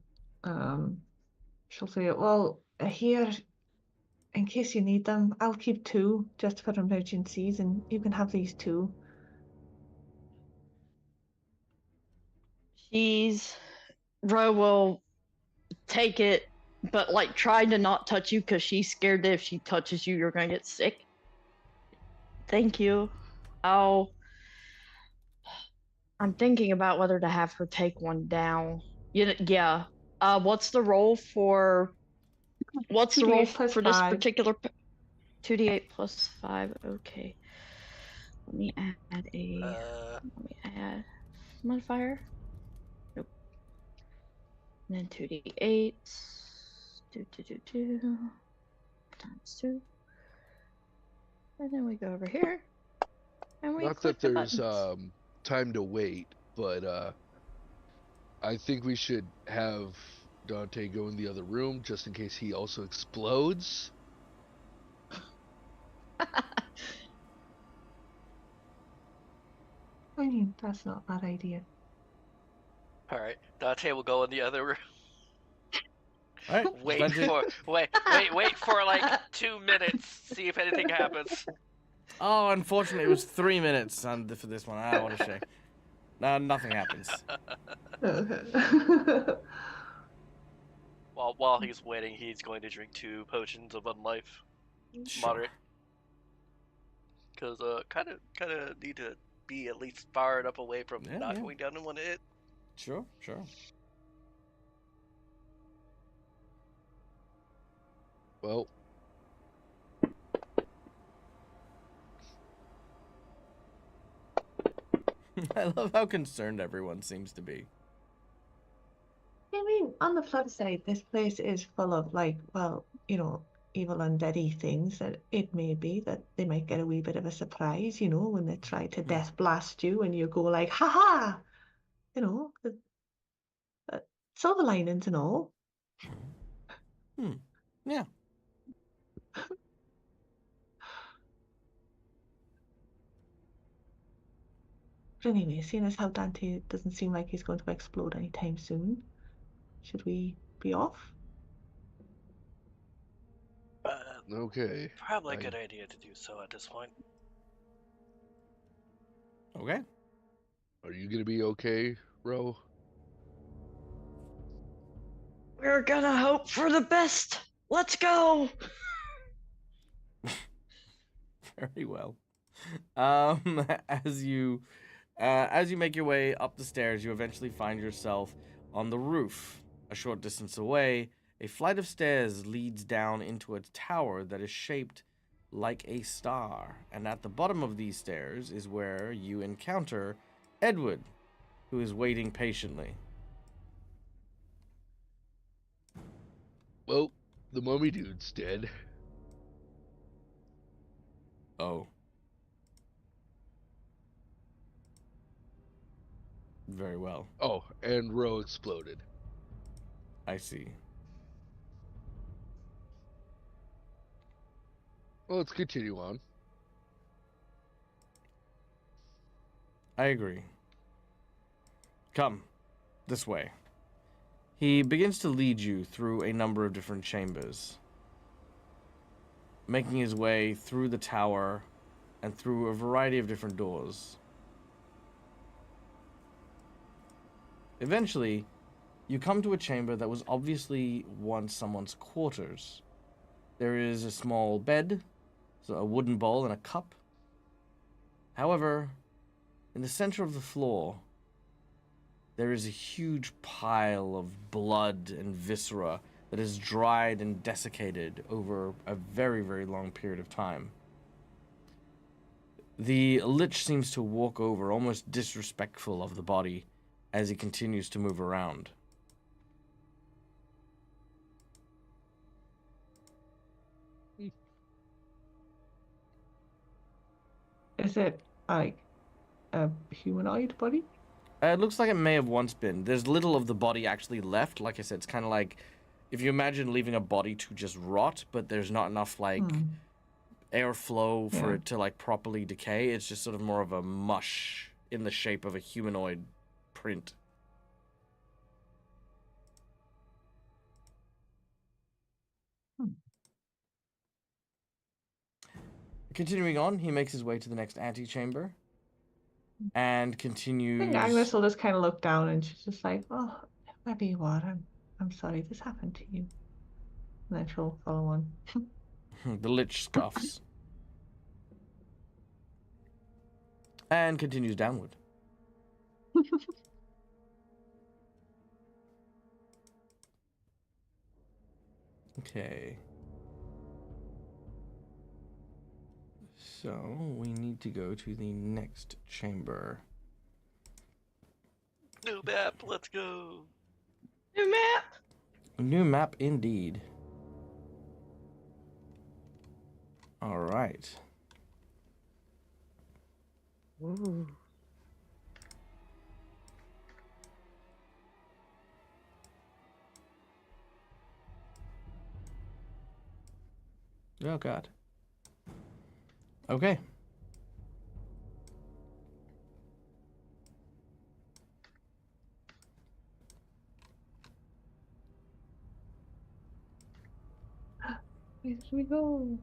she'll say, well, here, in case you need them, I'll keep 2 just for emergencies, and you can have these 2. Ro will take it, but like try to not touch you because she's scared that if she touches you, you're gonna get sick. Thank you. I'm thinking about whether to have her take one down. Yeah. What's the roll for? What's the roll 2d8 plus for this 5. particular? 2d8 plus 5. Okay. Let me add a. Let me add modifier. Nope. And then 2d8. Times 2. And then we go over here. And we Not click that the there's buttons. time to wait, but I think we should have Dante go in the other room just in case he also explodes. I mean, that's not a bad idea. Alright, Dante will go in the other room. All right, Wait for like 2 minutes, see if anything happens. Oh, unfortunately, it was 3 minutes for this one. Ah, what a shame. Nothing happens. While he's waiting, he's going to drink 2 potions of unlife, Sure. moderate. Because kind of need to be at least far enough away from not going down in one hit. Sure. Well, I love how concerned everyone seems to be. I mean, on the flip side, this place is full of like, well, evil undeady things that it may be that they might get a wee bit of a surprise, when they try to death blast you and you go like, ha ha, the silver linings and all. Yeah. But anyway, seeing as how Dante doesn't seem like he's going to explode anytime soon, should we be off? Okay. Probably a I- good idea to do so at this point. Okay. Are you gonna be okay, Ro? We're gonna hope for the best. Let's go. Very well. Um, as you make your way up the stairs, you eventually find yourself on the roof. A short distance away, a flight of stairs leads down into a tower that is shaped like a star. And at the bottom of these stairs is where you encounter Edward, who is waiting patiently. Well, the mummy dude's dead. Oh. Very well. Oh, and Ro exploded. I see. Well, let's continue on. I agree. Come, this way. He begins to lead you through a number of different chambers, making his way through the tower and through a variety of different doors. Eventually, you come to a chamber that was obviously once someone's quarters. There is a small bed, a wooden bowl, and a cup. However, in the center of the floor, there is a huge pile of blood and viscera that is dried and desiccated over a very, very long period of time. The lich seems to walk over, almost disrespectful of the body, as he continues to move around. Is it like a humanoid body? It looks like it may have once been. There's little of the body actually left. Like I said, it's kind of like if you imagine leaving a body to just rot, but there's not enough airflow for Yeah. it to like properly decay. It's just sort of more of a mush in the shape of a humanoid print. Continuing on, he makes his way to the next antechamber and I continues. think Agnes will just kind of look down and she's just like, "Oh, maybe you are. I'm sorry this happened to you." And then she'll follow on. The lich scoffs and continues downward. Okay. So we need to go to the next chamber. New map, let's go. New map. New map indeed. All right. Ooh. Oh God. Okay. Here we go.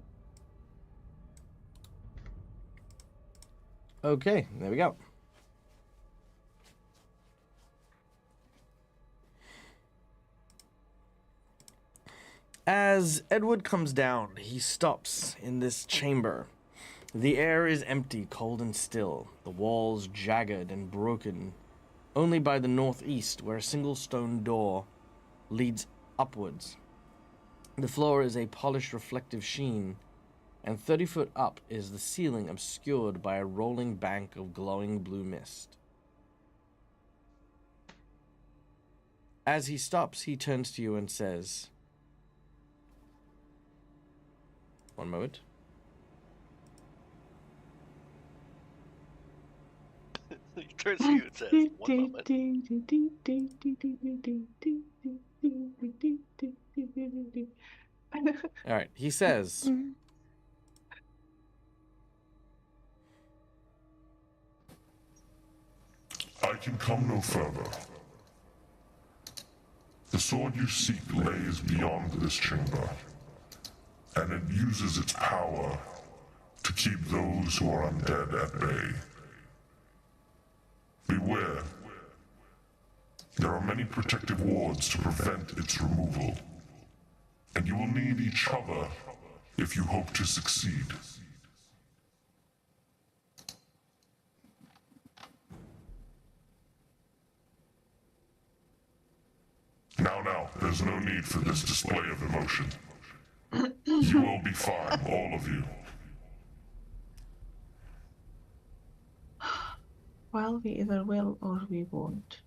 Okay, there we go. As Edward comes down, he stops in this chamber. The air is empty, cold and still, the walls jagged and broken, only by the northeast, where a single stone door leads upwards. The floor is a polished reflective sheen, and 30 foot up is the ceiling obscured by a rolling bank of glowing blue mist. As he stops, he turns to you and says, one moment. He turns to you and says, "One moment." All right, he says, I can come no further. The sword you seek lays beyond this chamber, and it uses its power to keep those who are undead at bay. Beware. There are many protective wards to prevent its removal, and you will need each other if you hope to succeed. Now, there's no need for this display of emotion. You will be fine, all of you. Well, we either will or we won't.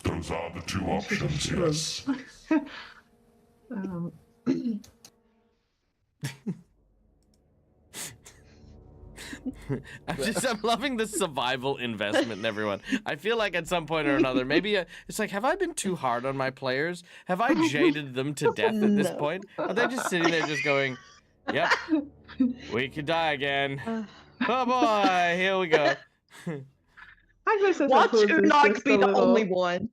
Those are the two And she just options, yes. Um, I'm loving the survival investment in everyone. I feel like at some point or another, maybe it's like, have I been too hard on my players? Have I jaded them to death at this No. point? Are they just sitting there just going, yep, we could die again. Oh boy, here we go. Agnes, I Watch suppose, is Unok just be a the little- only one.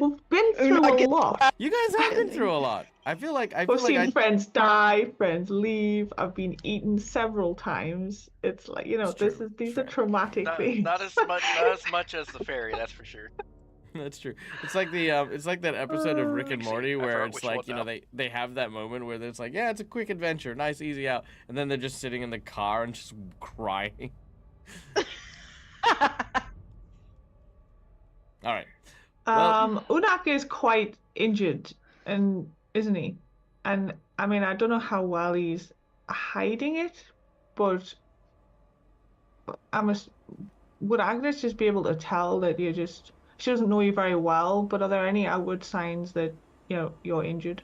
We've been through Unok a gets lot. You guys have been through a lot. I feel like I've seen friends die, friends leave. I've been eaten several times. It's like, you know, It's true. these Fair. are traumatic things. Not as much as the fairy, that's for sure. That's true. It's like it's like that episode of Rick and Morty I where forgot it's which like, one you know, now. they have that moment where it's like, yeah, it's a quick adventure, nice, easy out, and then they're just sitting in the car and just crying. All right. Well- Unak is quite injured, and isn't he? And I mean, I don't know how well he's hiding it, but would Agnes just be able to tell that she doesn't know you very well, but are there any outward signs that, you know, you're injured?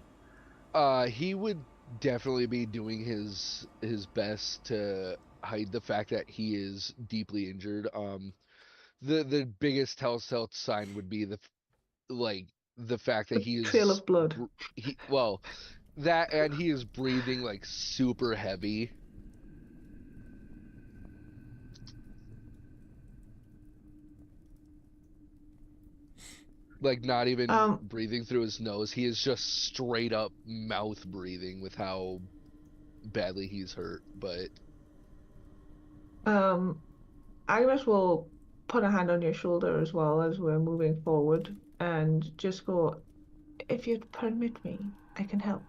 He would definitely be doing his best to hide the fact that he is deeply injured. The biggest telltale sign would be the fact that he is Trail of blood. That, and he is breathing like super heavy. Like not even breathing through his nose. He is just straight up mouth breathing with how badly he's hurt. But Agnes will put a hand on your shoulder as well as we're moving forward and just go, if you'd permit me, I can help.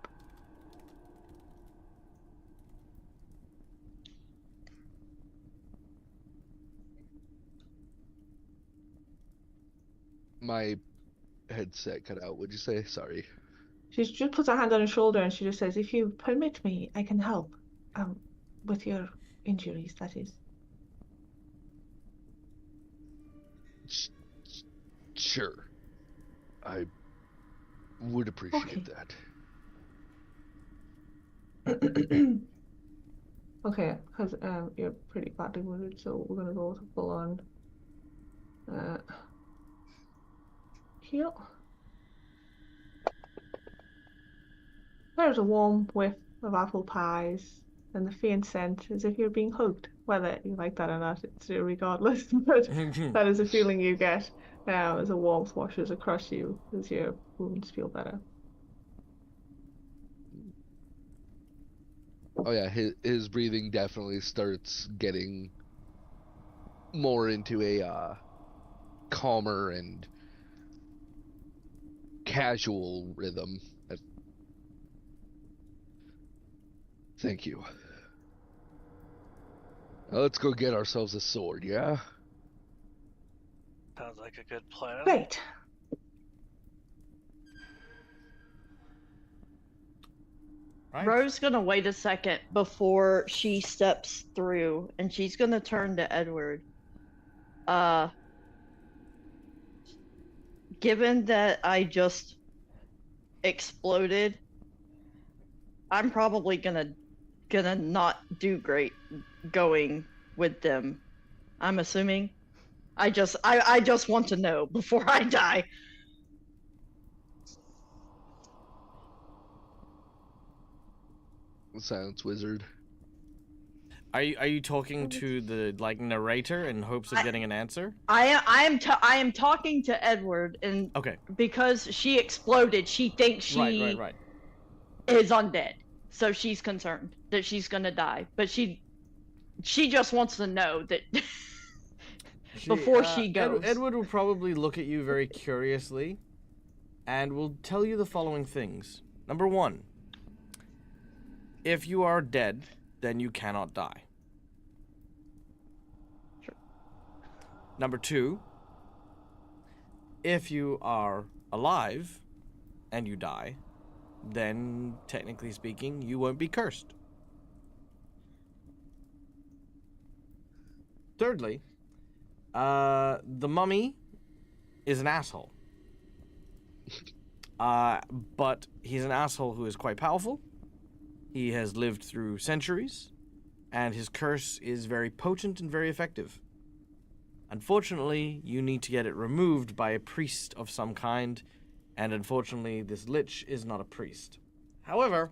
my headset cut out. What'd you say? Sorry. She just puts her hand on her shoulder and she just says, if you permit me, I can help. With your injuries, that is. Sure. I would appreciate that. Okay, because you're pretty badly wounded, so we're gonna go with a full on heal. There's a warm whiff of apple pies and the faint scent as if you're being hugged. Whether you like that or not, it's regardless, but that is a feeling you get as a warmth washes across you as your wounds feel better. Oh yeah, his breathing definitely starts getting more into a calmer and casual rhythm. Thank you. Now let's go get ourselves a sword, yeah? Sounds like a good plan. Great. Right. Ro's gonna wait a second before she steps through, and she's gonna turn to Edward. given that I just exploded, I'm probably gonna not do great going with them. I'm assuming. I just want to know before I die. Silence wizard. Are you talking to the narrator in hopes of getting an answer? I am talking to Edward, and Okay. because she exploded, she thinks she Right. is undead, so she's concerned that she's gonna die. But she just wants to know that before she goes. Edward will probably look at you very curiously and will tell you the following things. Number 1, if you are dead, then you cannot die. Sure. Number 2, if you are alive and you die, then technically speaking, you won't be cursed. Thirdly, the mummy is an asshole. But he's an asshole who is quite powerful. He has lived through centuries, and his curse is very potent and very effective. Unfortunately, you need to get it removed by a priest of some kind, and unfortunately, this lich is not a priest. However,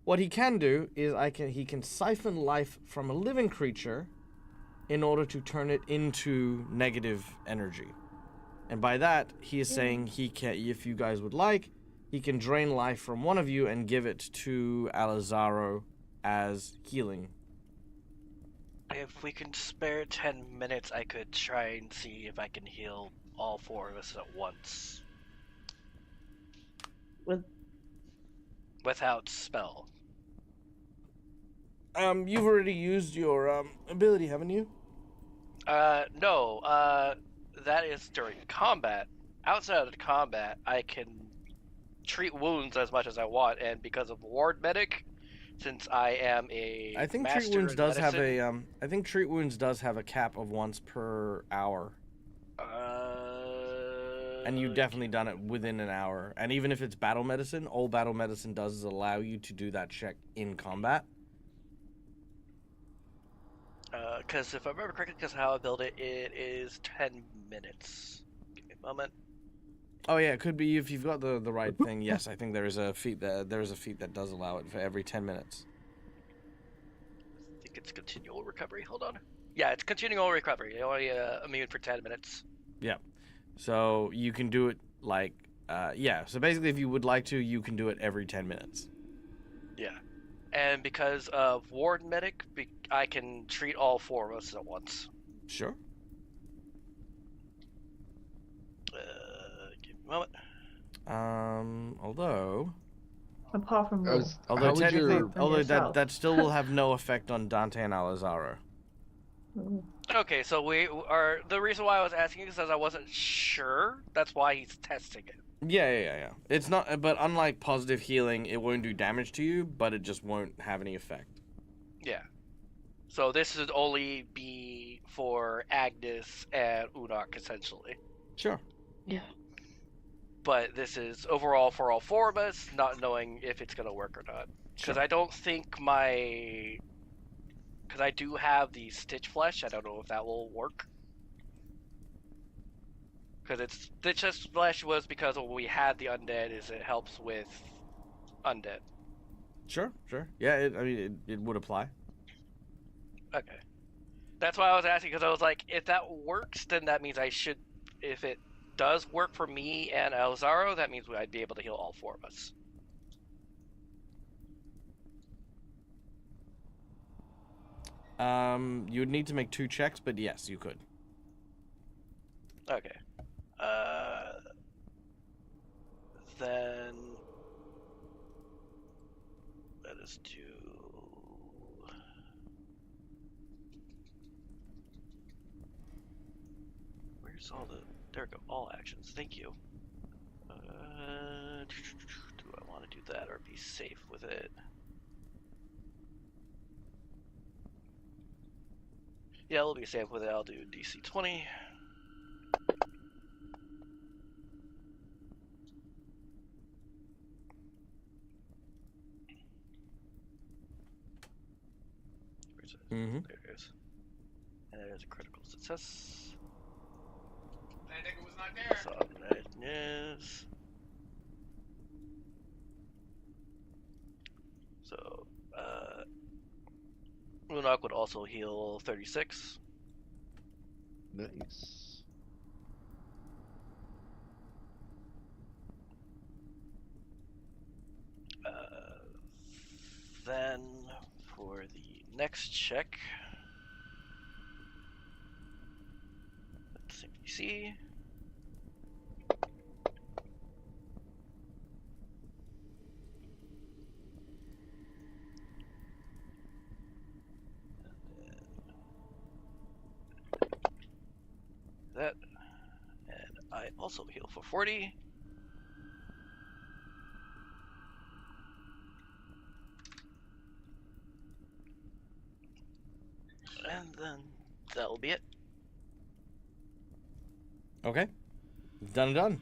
what he can do is he can siphon life from a living creature in order to turn it into negative energy. And by that, he is saying he can, if you guys would like, he can drain life from one of you and give it to Alizaro as healing. If we can spare 10 minutes, I could try and see if I can heal all 4 of us at once. Without spell. You've already used your ability, haven't you? No, that is during combat. Outside of the combat, I can treat wounds as much as I want, and because of Ward Medic, since I am a I think master treat wounds in does have medicine, a I think treat wounds does have a cap of once per hour. And you've definitely done it within an hour. And even if it's battle medicine, all battle medicine does is allow you to do that check in combat. Because if I remember correctly, because how I build it, it is 10 minutes. Give me a moment. Oh yeah, it could be if you've got the right thing. Yes, I think there is a feat that does allow it for every 10 minutes. I think it's continual recovery. Hold on. Yeah, it's continual recovery. You're only immune for 10 minutes. Yeah. So you can do it so basically if you would like to, you can do it every 10 minutes. Yeah. And because of Ward Medic, I can treat all 4 of us at once. Sure. Give me a moment. Although Apart from roll. although technically yourself. that still will have no effect on Dante and Alizaro. Ooh. Okay, so we are. The reason why I was asking is because I wasn't sure. That's why he's testing it. Yeah. It's not, but unlike positive healing, it won't do damage to you, but it just won't have any effect. Yeah. So this would only be for Agnes and Unak, essentially. Sure. Yeah. But this is overall for all 4 of us, not knowing if it's going to work or not. Because Sure. I don't think because I do have the Stitch Flesh, I don't know if that will work. Because it's Stitch Flesh was because when we had the undead, it helps with undead. Sure. Yeah, it would apply. Okay. That's why I was asking, because I was like, if that works, then that means I should, if it does work for me and Elzaro, that means I'd be able to heal all 4 of us. You would need to make 2 checks, but yes, you could. Okay. Then let us do. Where's all the? There we go. All actions. Thank you. Do I want to do that or be safe with it? Yeah, we'll be safe with it. I'll do DC 20. Mm-hmm. There it is. And there's a critical success. That nigga was not there. So madness. So Unok would also heal 36. Nice. Then for the next check, let's see. That, and I also heal for 40. And then that'll be it. Okay. Done and done.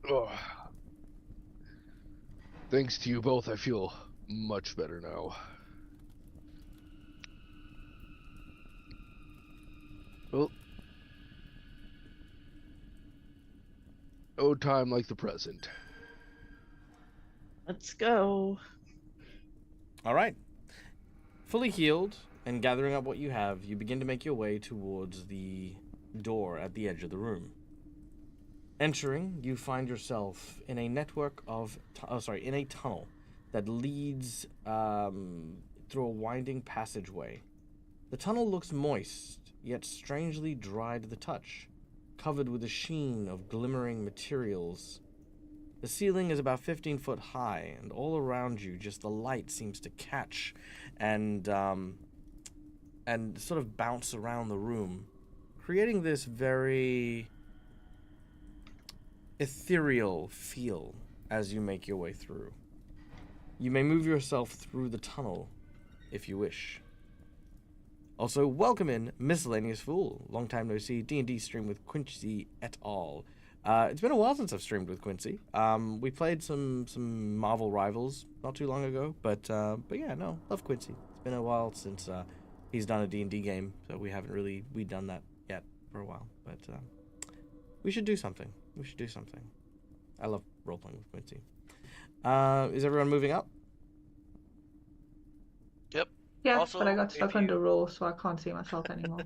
Oh. Thanks to you both, I feel much better now. Well, no time like the present. Let's go. All right. Fully healed and gathering up what you have, you begin to make your way towards the door at the edge of the room. Entering, you find yourself in a network of, in a tunnel that leads through a winding passageway. The tunnel looks moist, yet strangely dry to the touch, covered with a sheen of glimmering materials. The ceiling is about 15 foot high, and all around you, just the light seems to catch and sort of bounce around the room, creating this very ethereal feel as you make your way through. You may move yourself through the tunnel if you wish. Also, welcome in Miscellaneous Fool. Long time no see. D&D stream with Quincy et al. It's been a while since I've streamed with Quincy. We played some Marvel Rivals not too long ago, but yeah, no, love Quincy. It's been a while since he's done a D&D game, so we haven't really done that yet for a while. But we should do something. I love role playing with Quincy. Is everyone moving up? Yep. Yeah, Also, but I got stuck if under you- roll, so I can't see myself anymore.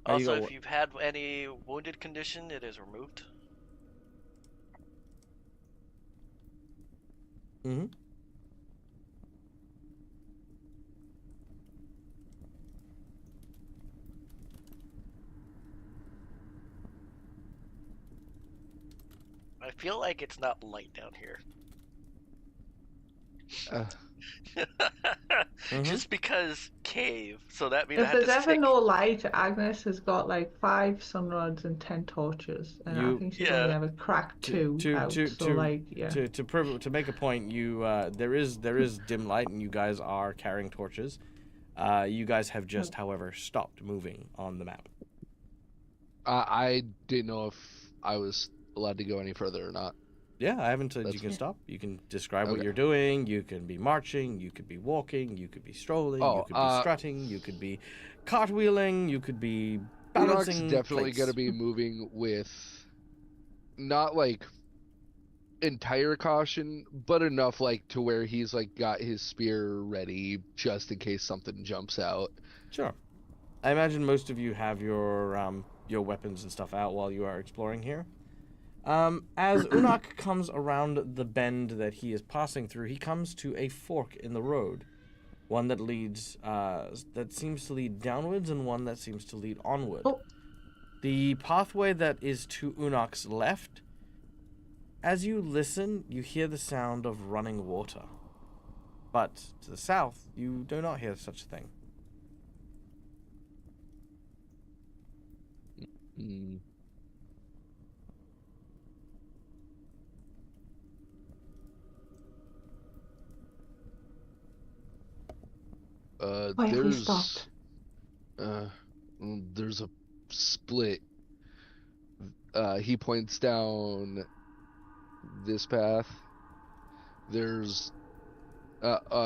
Also, if you've had any wounded condition, it is removed. Mm-hmm. I feel like it's not light down here. Just because cave, so that means I If have there's to ever stick. no light, Agnes has got like 5 sunrods and 10 torches, and I think she's only Yeah. ever cracked 2 out. So like, yeah. To make a point, you there is dim light, and you guys are carrying torches. You guys have just, however, stopped moving on the map. I didn't know if I was allowed to go any further or not. Yeah, I haven't said That's you can fine. stop. You can describe what Okay. you're doing. You can be marching. You could be walking. You could be strolling. You could be strutting. You could be cartwheeling. You could be balancing. Unok's definitely plates. going to be moving with not like entire caution, but enough like to where he's like got his spear ready just in case something jumps out. Sure. I imagine most of you have your weapons and stuff out while you are exploring here. As Unok comes around the bend that he is passing through, he comes to a fork in the road. One that leads, that seems to lead downwards, and one that seems to lead onward. Oh. The pathway that is to Unok's left, as you listen, you hear the sound of running water. But to the south, you do not hear such a thing. Mm. Why have we stopped? There's a split. He points down this path. there's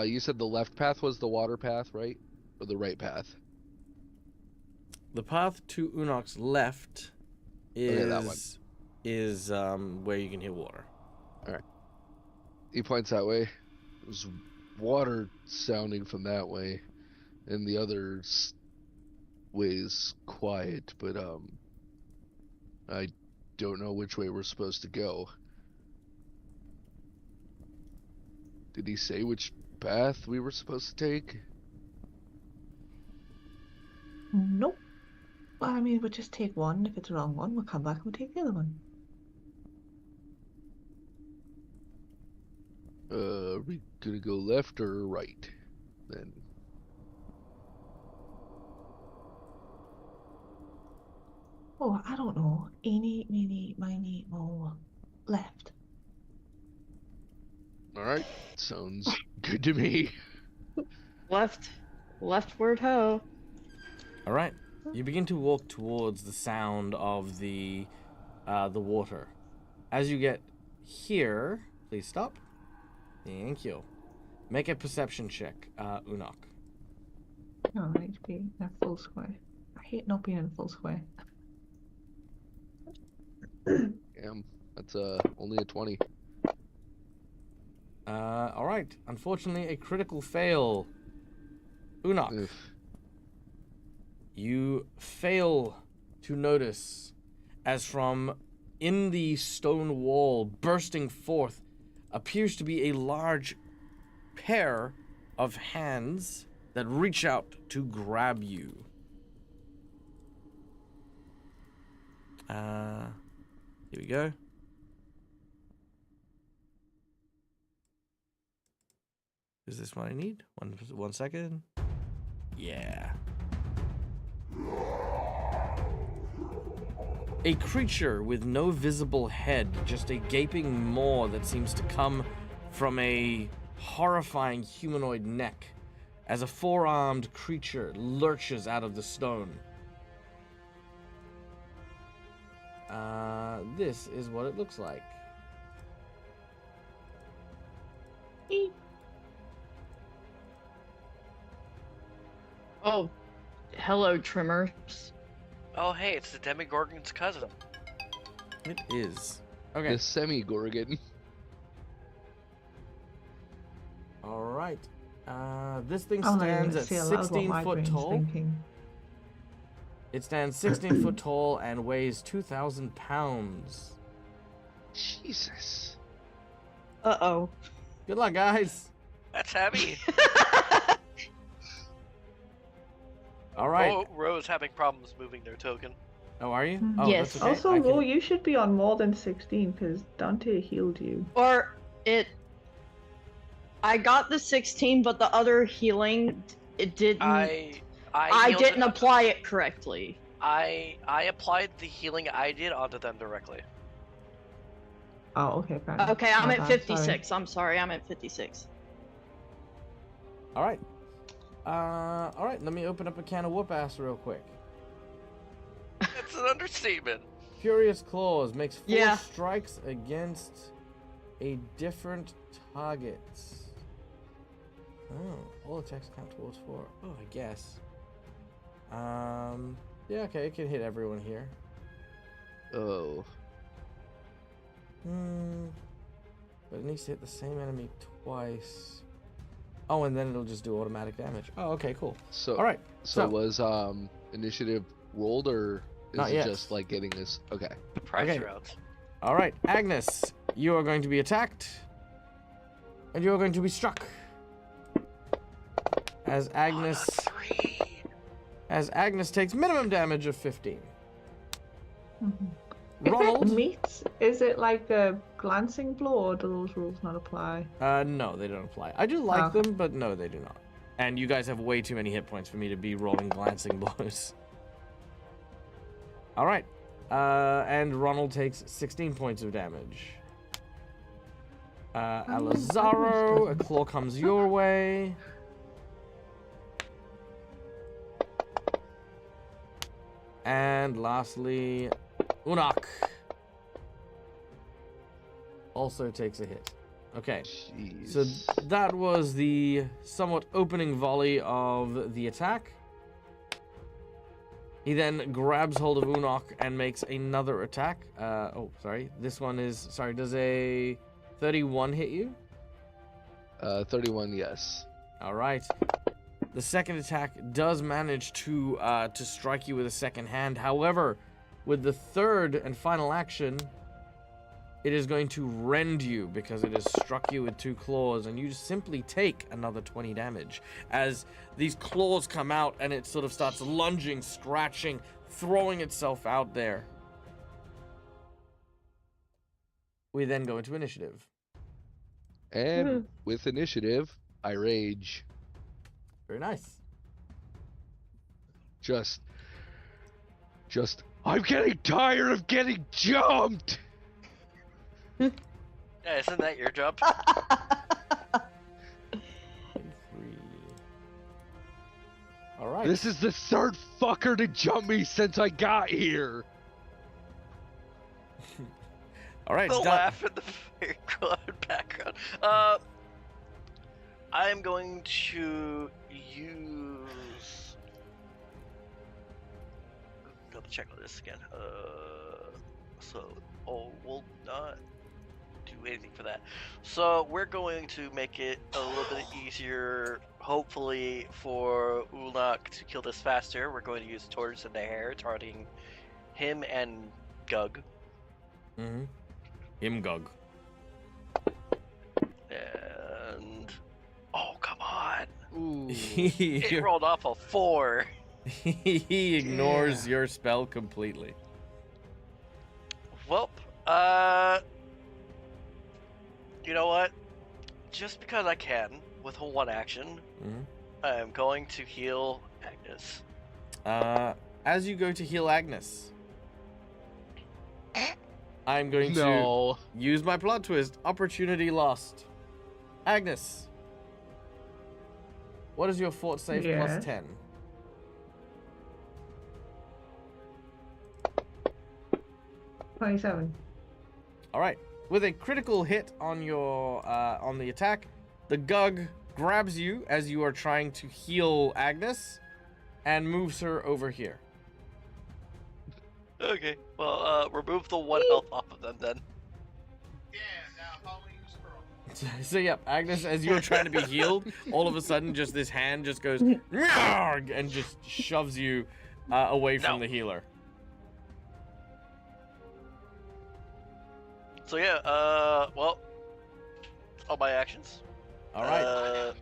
you said the left path was the water path, right? Or the right path? The path to Unok's left Okay, that one. is where you can hit water. He points that way. There's water sounding from that way, and the other way is quiet, but I don't know which way we're supposed to go. Did he say which path we were supposed to take? Nope. Well, I mean, we'll just take one. If it's the wrong one, we'll come back and we'll take the other one. Are we gonna go left or right then? Oh, I don't know. Eeny, meeny, miny, mo. Left. All right, sounds good to me. Leftward ho. All right. You begin to walk towards the sound of the water. As you get here, please stop. Thank you. Make a perception check, Unok. No, I need to be in a full square. I hate not being in a full square. Damn, that's only a 20. All right. Unfortunately, a critical fail. Unok, Ugh. you fail to notice as from in the stone wall bursting forth appears to be a large pair of hands that reach out to grab you. Here we go. Is this what I need? One second. Yeah. A creature with no visible head, just a gaping maw that seems to come from a horrifying humanoid neck as a four-armed creature lurches out of the stone. This is what it looks like. Oh, hello, Trimmers. Oh, hey, it's the Demigorgon's cousin. It is. Okay. The semi-gorgon. All right. This thing Oh, no, you're stands gonna at see a lot of what 16 my foot brain's tall. thinking. It stands 16 foot tall and weighs 2,000 pounds. Jesus. Uh-oh. Good luck, guys. That's heavy. All right. Oh, Ro's having problems moving their token. Oh, are you? Hmm. Oh, Yes. that's okay. Also, I can- Ro, you should be on more than 16 because Dante healed you. Or I got the 16, but the other healing, it didn't. I healed didn't it- apply it correctly. I applied the healing I did onto them directly. Oh, okay, fair enough. Okay, I'm My at bad, 56. I'm sorry, I'm at 56. All right. All right. Let me open up a can of whoop ass real quick. That's an understatement. Furious Claws makes 4 Yeah. strikes against a different target. Oh, all attacks count towards 4. Oh, I guess. Yeah, okay, it can hit everyone here. Oh. But it needs to hit the same enemy twice. Oh, and then it'll just do automatic damage. Oh, okay, cool. So All right. So was initiative rolled, or is Not it yet. just like getting this? Okay. Prize Okay. rounds. All right, Agnes, you are going to be attacked, and you are going to be struck. As Agnes, takes minimum damage of 15. Mhm. If it Ronald, meets, is it like a glancing blow, or do those rules not apply? no, they don't apply. I do like Okay. them, but no, they do not. And you guys have way too many hit points for me to be rolling glancing blows. All right, and Ronald takes 16 points of damage. Alazaro, a claw comes your way. And lastly, Unok also takes a hit. Okay. So Jeez. that was the somewhat opening volley of the attack. He then grabs hold of Unok and makes another attack. Oh, sorry. This one is... Sorry, does a 31 hit you? 31, yes. All right. The second attack does manage to strike you with a second hand. However, with the third and final action, it is going to rend you because it has struck you with 2 claws, and you simply take another 20 damage as these claws come out and it sort of starts lunging, scratching, throwing itself out there. We then go into initiative. And with initiative, I rage. Very nice. Just, I'm getting tired of getting jumped! Yeah, isn't that your job? 3. All right. This is the 3rd fucker to jump me since I got here! All right. The Dot- laugh in the very good background. I'm going to use. Double check on this again. We'll not do anything for that. So we're going to make it a little bit easier, hopefully, for Ulnak to kill this faster. We're going to use Torch in the hair, targeting him and Gug. Mm-hmm. Imgug. And oh, come on! Ooh. It rolled off a 4. He ignores your spell completely. Well, you know what? Just because I can, with a 1 action, Mhm. I'm going to heal Agnes. As you go to heal Agnes, I'm going to No. use my plot twist. Opportunity lost. Agnes, what is your fort save Yes. plus 10? $27. All right. With a critical hit on your on the attack, the Gug grabs you as you are trying to heal Agnes and moves her over here. Okay, well, remove the 1 health off of them then. Yeah, now follow you, squirrel. So yep, Agnes, as you're trying to be healed, all of a sudden, just this hand just goes "Nyarg," and just shoves you away from No. the healer. So yeah, well, all my actions. All right.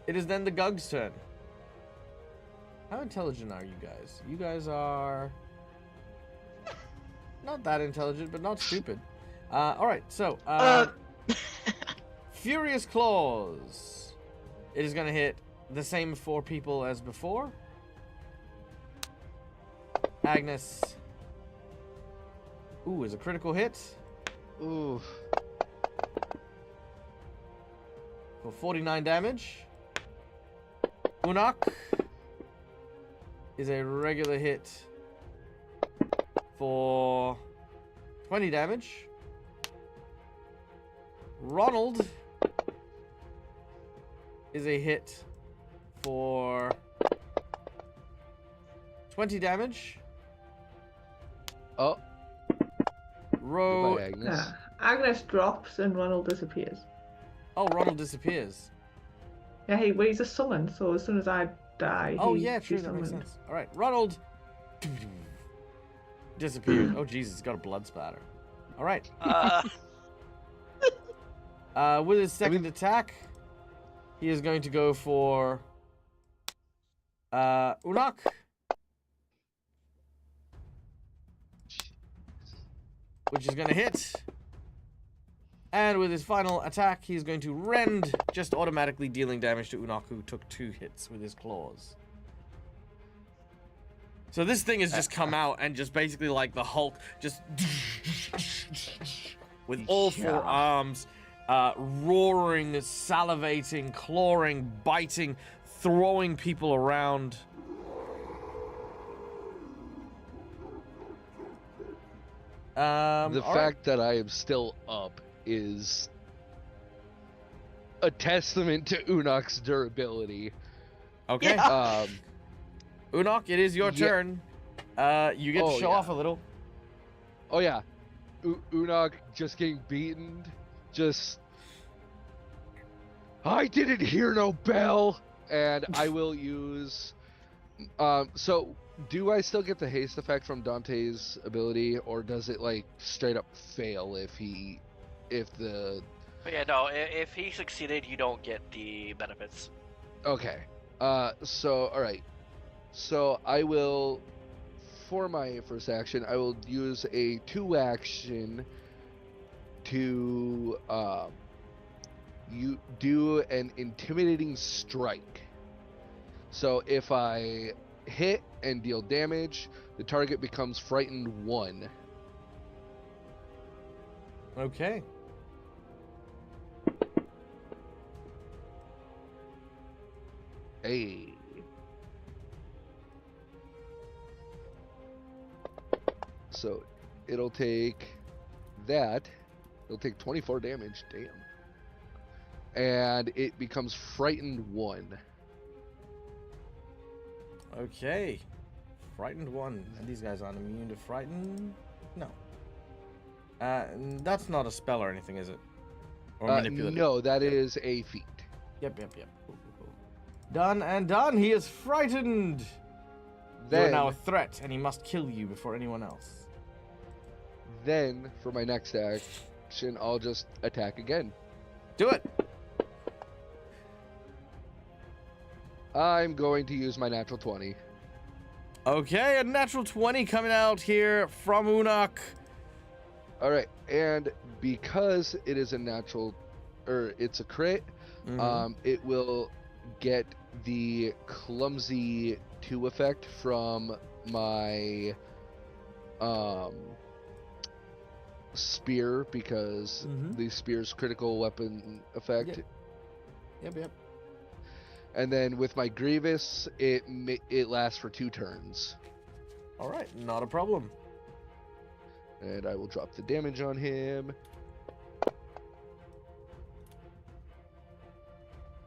It is then the Gug's turn. How intelligent are you guys? You guys are not that intelligent, but not stupid. All right, so Furious Claws. It is going to hit the same 4 people as before. Agnes. Ooh, is a critical hit Ooh. for 49 damage. Unak is a regular hit for 20 damage. Ronald is a hit for 20 damage. Oh, Ro. goodbye, Agnes. Yeah. Agnes drops and Ronald disappears. Oh, Ronald disappears. Yeah, he's a summon, so as soon as I die, Oh, he's yeah, true. That makes summoned. sense. All right, Ronald disappeared. Oh, Jesus, he's got a blood spatter. All right. With his second attack, he is going to go for Unak. Which is going to hit. And with his final attack, he's going to rend, just automatically dealing damage to Unak, who took 2 hits with his claws. So this thing has just come out and just basically like the Hulk, just with all 4 arms, roaring, salivating, clawing, biting, throwing people around. The all right. fact that I am still up is a testament to Unok's durability. Okay. Yeah. Unok, it is your Yeah. turn. You get to Oh, show yeah. off a little. Oh yeah, Unok just getting beaten. Just, I didn't hear no bell, and I will use. So do I still get the haste effect from Dante's ability, or does it like straight up fail if the? But yeah, no. If he succeeded, you don't get the benefits. Okay. So all right. So I will, for my first action, I will use a 2-action to you do an intimidating strike. So if I hit and deal damage, the target becomes frightened 1. Okay. Hey. So it'll take that. It'll take 24 damage. Damn. And it becomes frightened 1. Okay. Frightened 1. And these guys aren't immune to frighten? No. That's not a spell or anything, is it? Or manipulative? No, that is a feat. Yep. Cool. Done and done. He is frightened. You are Then, now a threat, and he must kill you before anyone else. then for my next action, I'll just attack again. Do it. I'm going to use my natural 20. Okay, a natural 20 coming out here from Unok. All right, and because it is a natural, or it's a crit, it will get the clumsy 2 effect from my spear, because the spear's critical weapon effect. Yep. And then with my Grievous, it lasts for 2 turns. All right, not a problem. And I will drop the damage on him.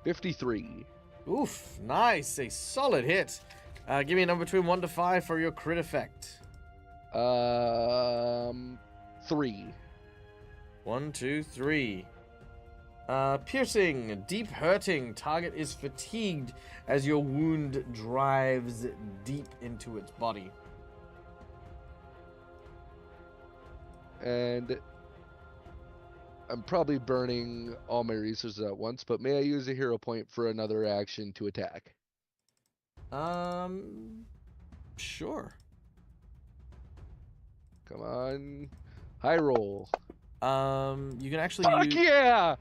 53. Oof, nice. A solid hit. Give me a number between 1 to 5 for your crit effect. 3. 1, 2, 3. Piercing, deep hurting. Target is fatigued as your wound drives deep into its body. And I'm probably burning all my resources at once, but may I use a hero point for another action to attack? Sure. Come on. High roll. You can actually Fuck use... yeah!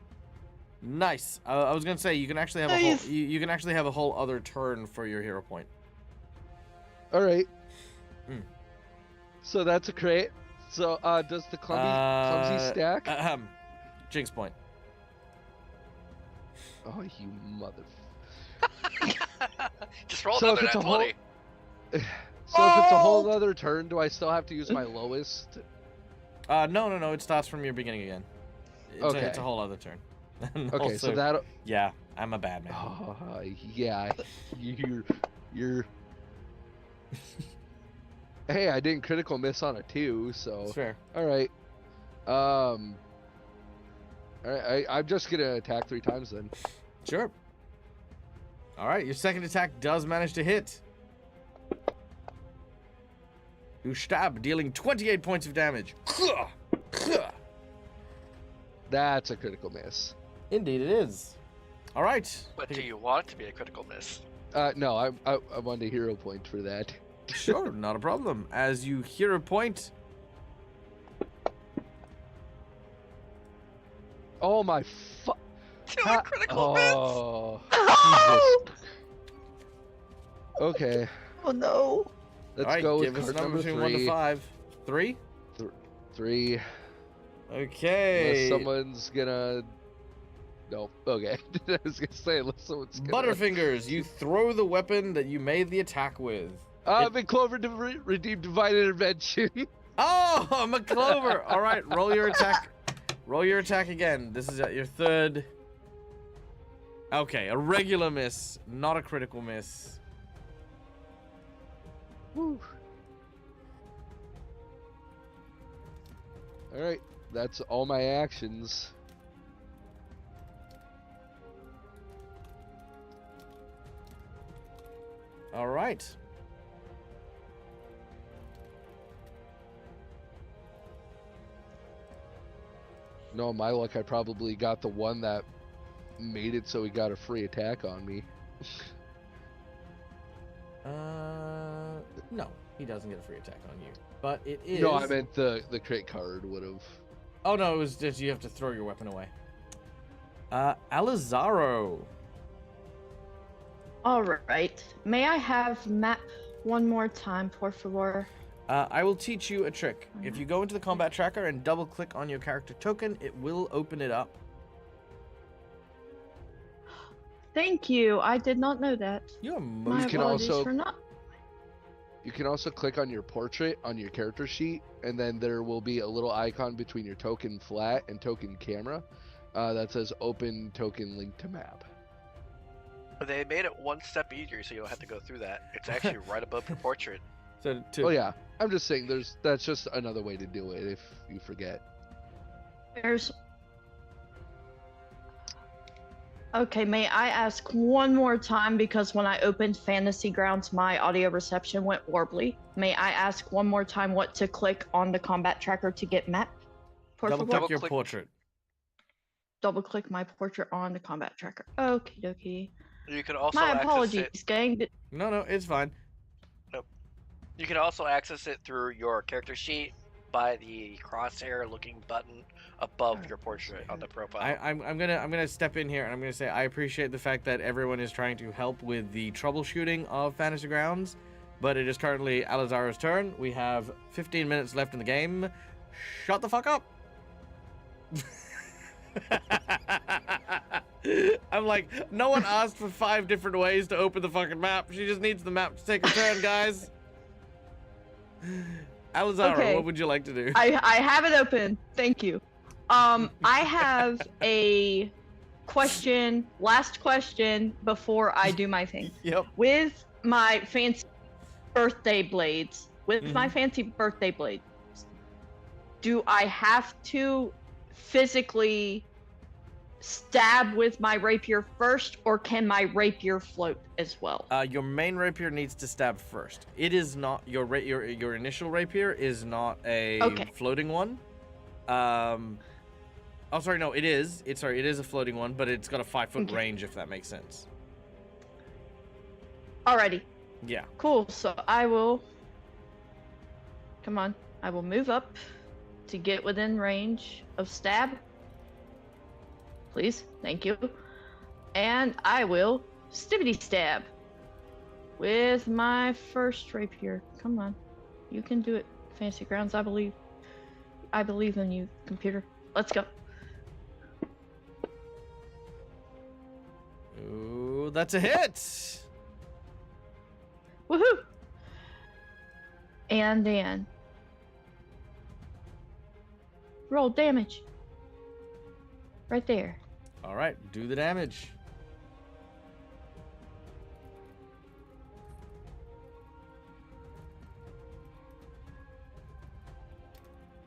Nice. I was gonna say you can actually have Nice. you can actually have a whole other turn for your hero point. All right. Mm. So that's a crit. So does the clumsy stack? Jinx point. Oh, you mother. Just roll So another if it's nat a whole- 20. So if it's a whole other turn, do I still have to use my lowest? No. It starts from your beginning again. It's Okay. it's a whole other turn. And Okay, also, so that. yeah, I'm a bad man. Oh, yeah, you're. Hey, I didn't critical miss on a 2, so. It's fair. All right. All right, I'm just gonna attack 3 times then. Sure. All right, your second attack does manage to hit. You stab, dealing 28 points of damage. That's a critical miss. Indeed, it is. All right. But do you want it to be a critical miss? No, I wanted a hero point for that. Sure, not a problem. As you hero point, Oh my Do a critical miss! Oh, Jesus. Okay, Oh no. let's all right, go give with us a card number number between 1 to 3. 5. 3? 3. Okay. Unless someone's gonna. Nope. Okay. I was gonna say unless someone's gonna. Butterfingers, you throw the weapon that you made the attack with. I've been Clover to redeem divine intervention. Oh, McClover. All right, roll your attack. Roll your attack again. This is at your third. Okay, a regular miss, not a critical miss. Woo. All right, that's all my actions. All right. No, my luck, I probably got the one that made it so he got a free attack on me. No, he doesn't get a free attack on you. But it is. No, I meant the crit card would have. Oh no, it was just you have to throw your weapon away. Alizaro. All right. May I have map one more time, por favor? I will teach you a trick. If you go into the combat tracker and double click on your character token, it will open it up. Thank you. I did not know that. You're My most can apologies also- for not. You can also click on your portrait on your character sheet, and then there will be a little icon between your token flat and token camera that says open token link to map. But they made it one step easier, so you don't have to go through that. It's actually right above your portrait. So Oh yeah, I'm just saying that's just another way to do it if you forget. There's. Okay, may I ask one more time because when I opened Fantasy Grounds, my audio reception went warbly. May I ask one more time what to click on the combat tracker to get map? Por double favor? click your Double-click- portrait. Double click my portrait on the combat tracker. Okie dokie. You can also My access apologies, it. gang. No, it's fine. You can also access it through your character sheet by the crosshair looking button above your portrait on the profile. I'm gonna step in here and I'm gonna say I appreciate the fact that everyone is trying to help with the troubleshooting of Fantasy Grounds, but it is currently Alizaro's turn. We have 15 minutes left in the game. Shut the fuck up. I'm like, no one asked for 5 different ways to open the fucking map. She just needs the map to take her turn, guys. Alizaro, Okay. what would you like to do? I have it open. Thank you. I have a question, last question before I do my thing. Yep. With my fancy birthday blades, do I have to physically stab with my rapier first, or can my rapier float as well? Your main rapier needs to stab first. It is not your initial rapier is not a Okay. floating one. Oh, sorry, no, it is. It is a floating one, but it's got a 5-foot Okay. range, if that makes sense. Alrighty, Yeah. cool. So I will. Come on, I will move up to get within range of stab. Please, thank you. And I will stibbity stab with my first rapier. Come on, you can do it, Fantasy Grounds. I believe in you, computer. Let's go. Ooh, that's a hit. Woohoo! And then roll damage. Right there. All right, do the damage.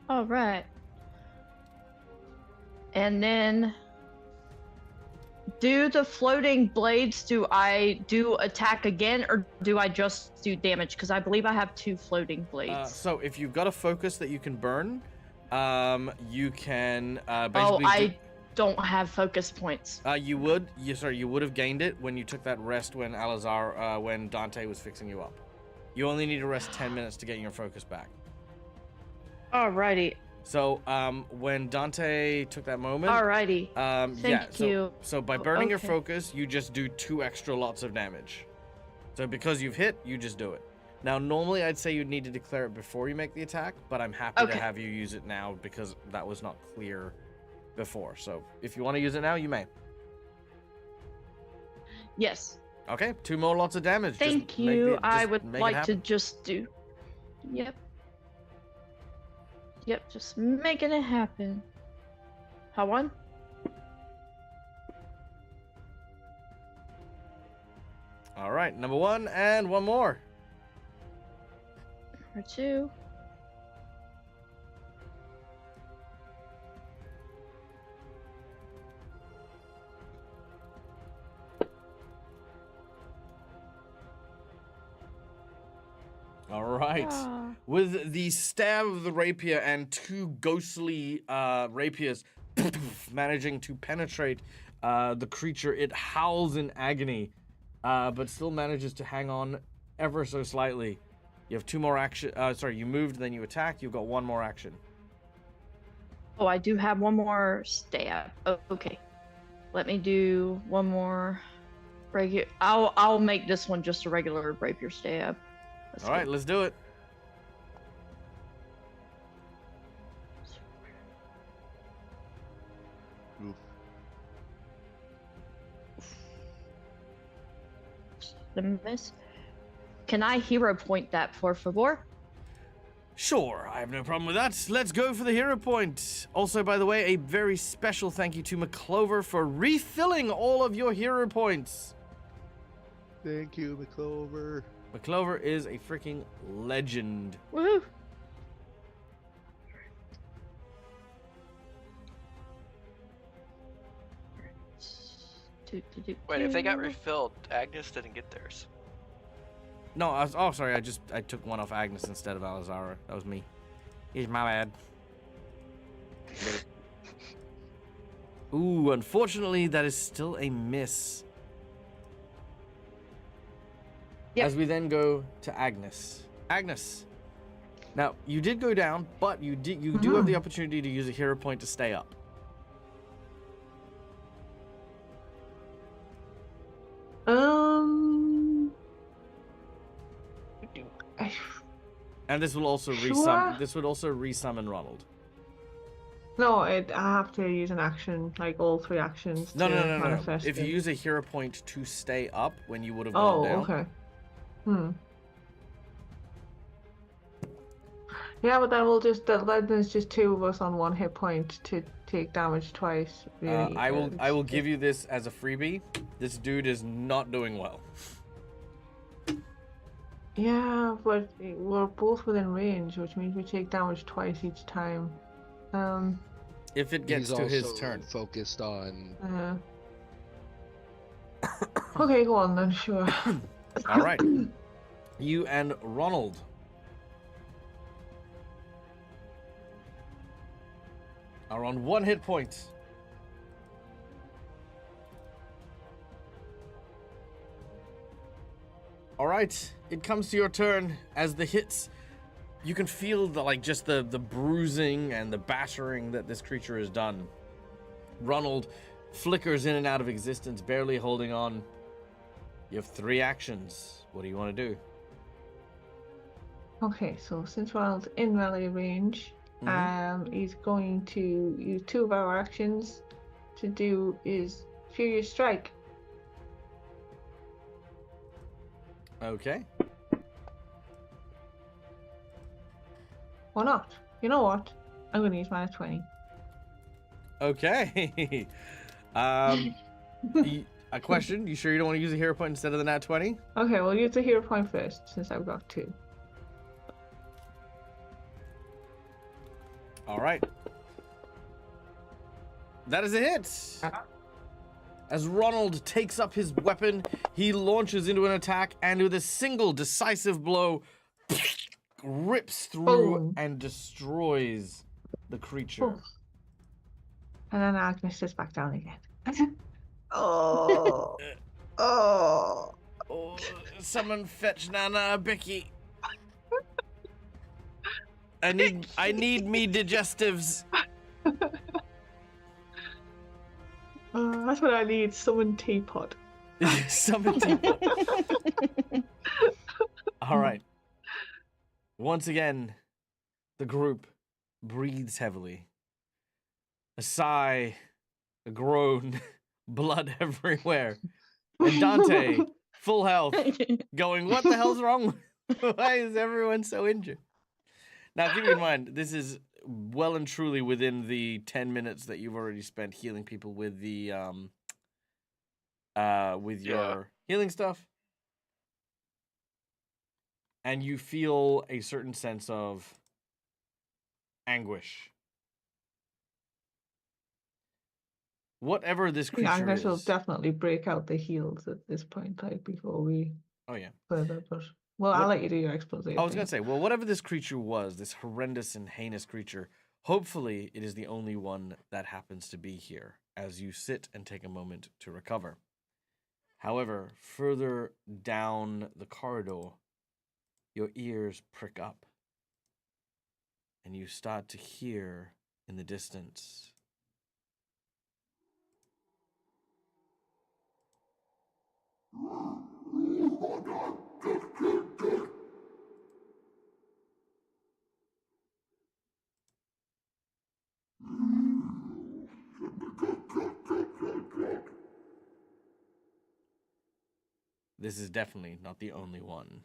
All right. And then do the floating blades, do I do attack again, or do I just do damage? Because I believe I have 2 floating blades. So if you've got a focus that you can burn, you can Oh, basically. I don't have focus points. You would have gained it when you took that rest when when Dante was fixing you up. You only need to rest 10 minutes to get your focus back. Alrighty. So, when Dante took that moment, Alrighty. yeah. Thank you. So by burning your Okay. focus, you just do 2 extra lots of damage. So because you've hit, you just do it. Now, normally I'd say you'd need to declare it before you make the attack, but I'm happy to Okay. have you use it now because that was not clear before. So if you want to use it now, you may. Yes. Okay, 2 more lots of damage. Thank Just make you. it- I just would make it like to happen. just do. Yep. Yep, just making it happen. How one? All right, number 1 and one more. Number 2. All right. Ah. With the stab of the rapier and 2 ghostly rapiers managing to penetrate the creature, it howls in agony, but still manages to hang on ever so slightly. You have 2 more action. Sorry, you moved, then you attack. You've got 1 more action. Oh, I do have one more stab. Oh, okay. Let me do one more regular. I'll make this one just a regular rapier stab. All right, let's do it. Oof. The miss. Can I hero point that, por favor? Sure, I have no problem with that. Let's go for the hero point. Also, by the way, a very special thank you to McClover for refilling all of your hero points. Thank you, McClover. McClover is a freaking legend. Woohoo! Wait, if they got refilled, Agnes didn't get theirs. No, oh, sorry, I took 1 off Agnes instead of Alizara. That was me. He's my bad. Ooh, unfortunately, that is still a miss. Yep. As we then go to Agnes. Agnes. Now, you did go down, but you do have the opportunity to use a hero point to stay up. And this will also Sure. This would also resummon Ronald. No, I have to use an action, like all 3 actions. No, to no, no, no, no. manifest If you it. use a hero point to stay up when you would have gone Oh, down. okay. Yeah, but then then there's just 2 of us on 1 hit point to take damage twice. Really, I will give you this as a freebie. This dude is not doing well. Yeah, but we're both within range, which means we take damage twice each time. If it gets He's to his also turn. focused on. Okay, go on then, sure. All right. You and Ronald. Are on 1 hit point. All right, it comes to your turn. As the hits, you can feel the bruising and the battering that this creature has done. Ronald flickers in and out of existence, barely holding on. You have 3 actions. What do you want to do? Okay, so since Ronald's in melee range, he's going to use 2 of our actions to do his Furious Strike. Okay. Why not? You know what? I'm going to use minus 20. Okay. A question. You sure you don't want to use a hero point instead of the nat 20? Okay, we'll use the hero point first, since I've got 2. All right. That is a hit. As Ronald takes up his weapon, he launches into an attack and with a single decisive blow, rips through and destroys the creature. Oh. And then Agnes sits back down again. Oh. Oh. Oh, someone fetch Nana a Bicky. I need me digestives. That's what I need. Summon teapot. Summon teapot. All right. Once again, the group breathes heavily. A sigh, a groan, blood everywhere. And Dante, full health, going, what the hell's wrong? Why is everyone so injured? Now, keep in mind, this is well and truly within the 10 minutes that you've already spent healing people with the with your healing stuff. And you feel a certain sense of anguish. Whatever this Yeah, creature Agnes will is. definitely break out the heals at this point, like before we Oh yeah. further. But well, I'll What- let you do your expose. I was gonna say, well, whatever this creature was, this horrendous and heinous creature, hopefully it is the only one that happens to be here as you sit and take a moment to recover. However, further down the corridor, your ears prick up and you start to hear in the distance. This is definitely not the only one.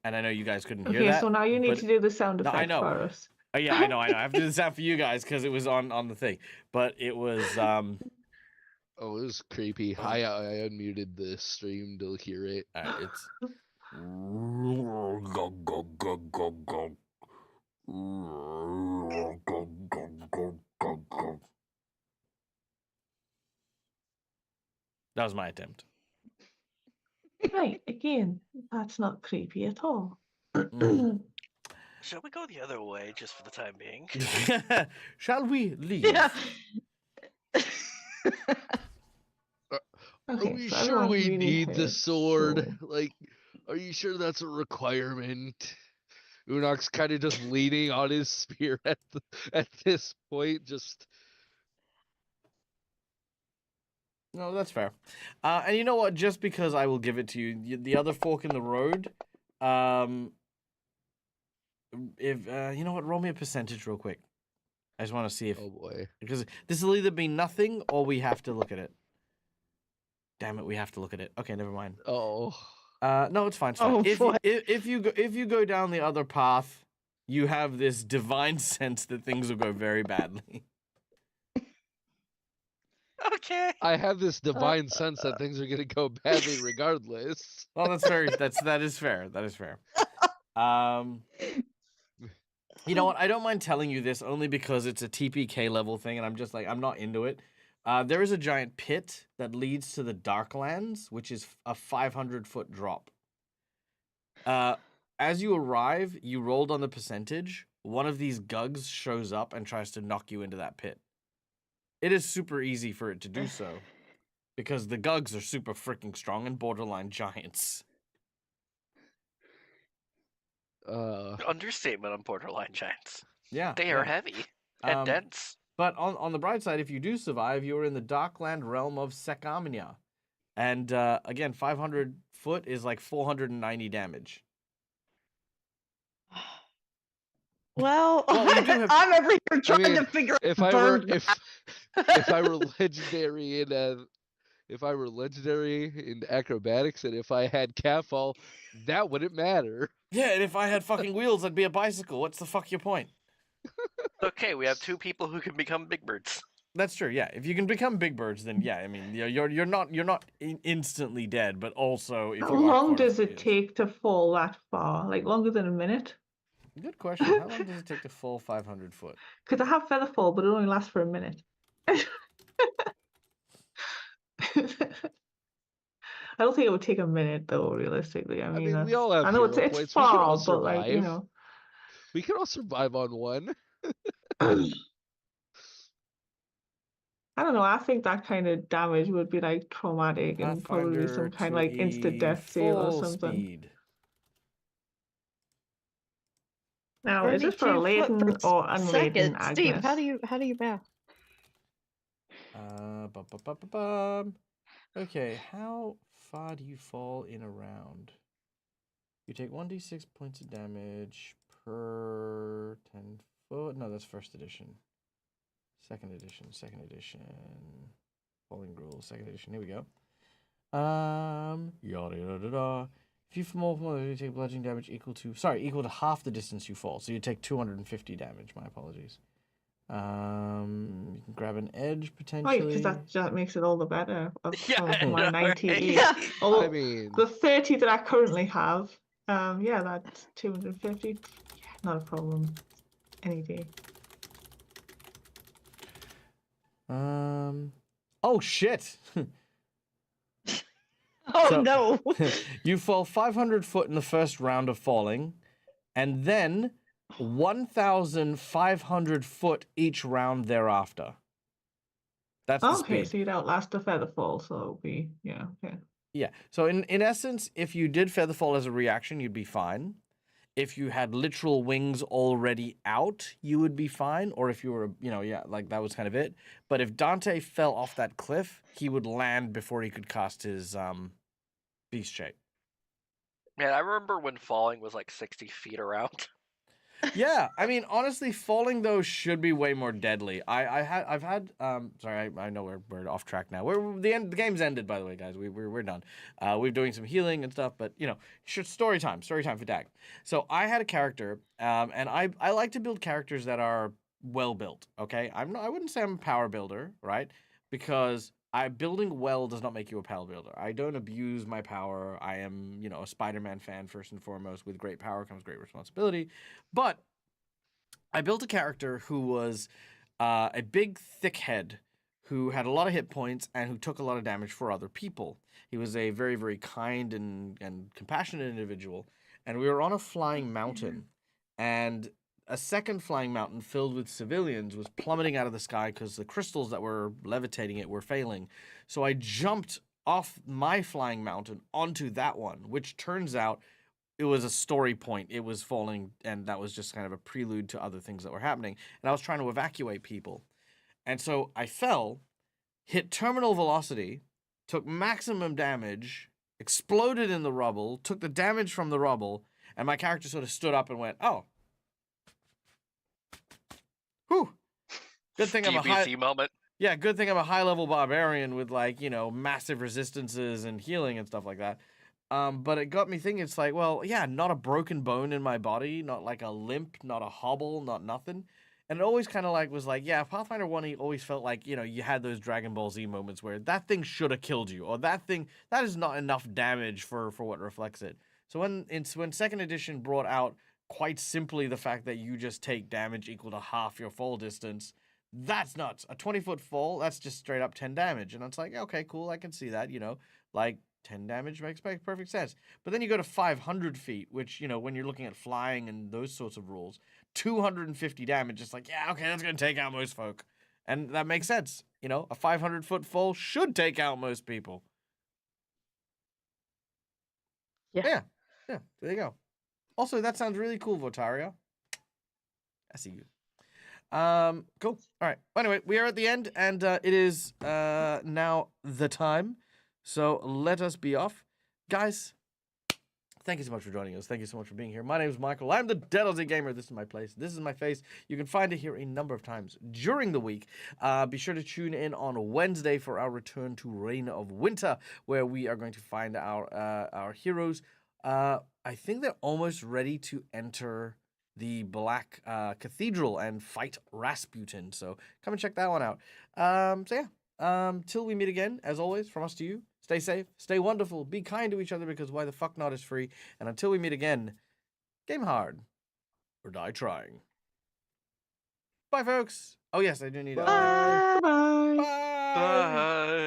And I know you guys couldn't hear Okay, that. so now you need but- to do the sound No, I effect know. for us. Oh, yeah, I know. I have to do this out for you guys because it was on the thing. But it was Oh, it was creepy. I unmuted the stream to hear it. it's that was my attempt. Right, again, that's not creepy at all. Mm. Shall we go the other way just for the time being? Shall we leave? Yeah. Are Okay, we so sure everyone we really need the heard, sword? so- Like, are you sure that's a requirement? Unok's kind of just leaning on his spear at this point, just No, that's fair. And you know what? Just because I will give it to you, the other fork in the road. If you know what, roll me a percentage real quick. I just want to see if oh boy. because this will either be nothing or we have to look at it. Damn it, we have to look at it. Okay, never mind. Oh. No, it's fine. It's fine. Oh, if boy. if you go down the other path, you have this divine sense that things will go very badly. Okay. I have this divine sense that things are gonna go badly regardless. Well, that is fair. That is fair. You know what? I don't mind telling you this only because it's a TPK level thing, and I'm just like I'm not into it. There is a giant pit that leads to the Darklands, which is a 500-foot drop. As you arrive, you rolled on the percentage. One of these gugs shows up and tries to knock you into that pit. It is super easy for it to do so because the gugs are super freaking strong and borderline giants. Understatement on borderline giants. Yeah, They are heavy and dense. But on the bright side, if you do survive, you're in the Darkland realm of Sekamnia. And again, 500 foot is like 490 damage. Well, Well, you do have- I'm over here trying to mean, figure out if I were bird if I were legendary in acrobatics and if I had catfall, that wouldn't matter. Yeah, and if I had fucking wheels, I'd be a bicycle. What's the fuck your point? Okay, we have two people who can become big birds. That's true. Yeah, if you can become big birds, then yeah, I mean, you're not instantly dead, but also if How you are long caught does off it the take to fall that far? Like longer than a minute? edge. Good question. How long does it take to fall 500 foot? Because I have feather fall, but it only lasts for a minute. I don't think it would take a minute though, realistically. I mean, we all have I know it's hero it's points. We can all far, but like you survive. know. We can all survive on one. I don't know. I think that kind of damage would be like traumatic and probably some Pathfinder kind to of like instant a death save or full something. speed. Now, is this for 32 laden foot per or unladen, second. Steve, Agnes? how do you math? Bum, bum, bum, bum, bum. Okay, how far do you fall in a round? You take 1d6 points of damage per 10 foot. No, that's first edition. Second edition. Falling rules. Second edition. Here we go. Yada yada yada. If you fall more, you take bludgeoning damage equal to half the distance you fall. So you take 250 damage. My apologies. You can grab an edge potentially. Right, because that just makes it all the better. Yeah, I My know, 90 right? each. Yeah. Although I mean, the 30 that I currently have, yeah, that's 250. Yeah, not a problem. Any day. Oh shit. Oh So- no. You fall 500 foot in the first round of falling, and then 1,500 foot each round thereafter. That's the Okay, speed. so you'd outlast the feather fall, so it'll be, yeah, okay. Yeah. So in essence, if you did feather fall as a reaction, you'd be fine. If you had literal wings already out, you would be fine. Or if you were, like that was kind of it. But if Dante fell off that cliff, he would land before he could cast his beast shape. Man, I remember when falling was like 60 feet around. Yeah, I mean, honestly, falling though should be way more deadly. I've had sorry, I know we're off track now. The game's ended, by the way, guys. We're done. We're doing some healing and stuff, but story time for Dag. So I had a character, and I like to build characters that are well built. Okay, I wouldn't say I'm a power builder, right? Because building well does not make you a power builder. I don't abuse my power. I am, a Spider-Man fan first and foremost. With great power comes great responsibility. But I built a character who was a big, thick head who had a lot of hit points and who took a lot of damage for other people. He was a very, very kind and compassionate individual. And we were on a flying mountain. And a second flying mountain filled with civilians was plummeting out of the sky because the crystals that were levitating it were failing. So I jumped off my flying mountain onto that one, which turns out it was a story point. It was falling, and that was just kind of a prelude to other things that were happening. And I was trying to evacuate people. And so I fell, hit terminal velocity, took maximum damage, exploded in the rubble, took the damage from the rubble, and my character sort of stood up and went, oh. Whew. Good thing I'm a high... DBC moment. Yeah, good thing I'm a high-level barbarian with, massive resistances and healing and stuff like that. But it got me thinking, it's like, well, yeah, not a broken bone in my body, not like a limp, not a hobble, not nothing. And it always kind of was like, yeah, Pathfinder 1, he always felt like, you had those Dragon Ball Z moments where that thing should have killed you, or that is not enough damage for what reflects it. So when second edition brought out quite simply the fact that you just take damage equal to half your fall distance, that's nuts. A 20-foot fall, that's just straight up 10 damage. And it's like, okay, cool, I can see that, 10 damage makes perfect sense. But then you go to 500 feet, which, when you're looking at flying and those sorts of rules, 250 damage, it's like, yeah, okay, that's going to take out most folk. And that makes sense. A 500-foot fall should take out most people. Yeah. Yeah, there you go. Also, that sounds really cool, Votaria. I see you. Cool. All right. Anyway, we are at the end, and it is now the time. So let us be off. Guys, thank you so much for joining us. Thank you so much for being here. My name is Michael. I'm the Deadly Gamer. This is my place. This is my face. You can find it here a number of times during the week. Be sure to tune in on Wednesday for our return to Reign of Winter, where we are going to find our heroes. I think they're almost ready to enter the Black Cathedral and fight Rasputin. So come and check that one out. Till we meet again, as always, from us to you, stay safe, stay wonderful, be kind to each other, because why the fuck not is free. And until we meet again, game hard or die trying. Bye, folks. Oh, yes, I do need Bye. Bye-bye. Bye. Bye.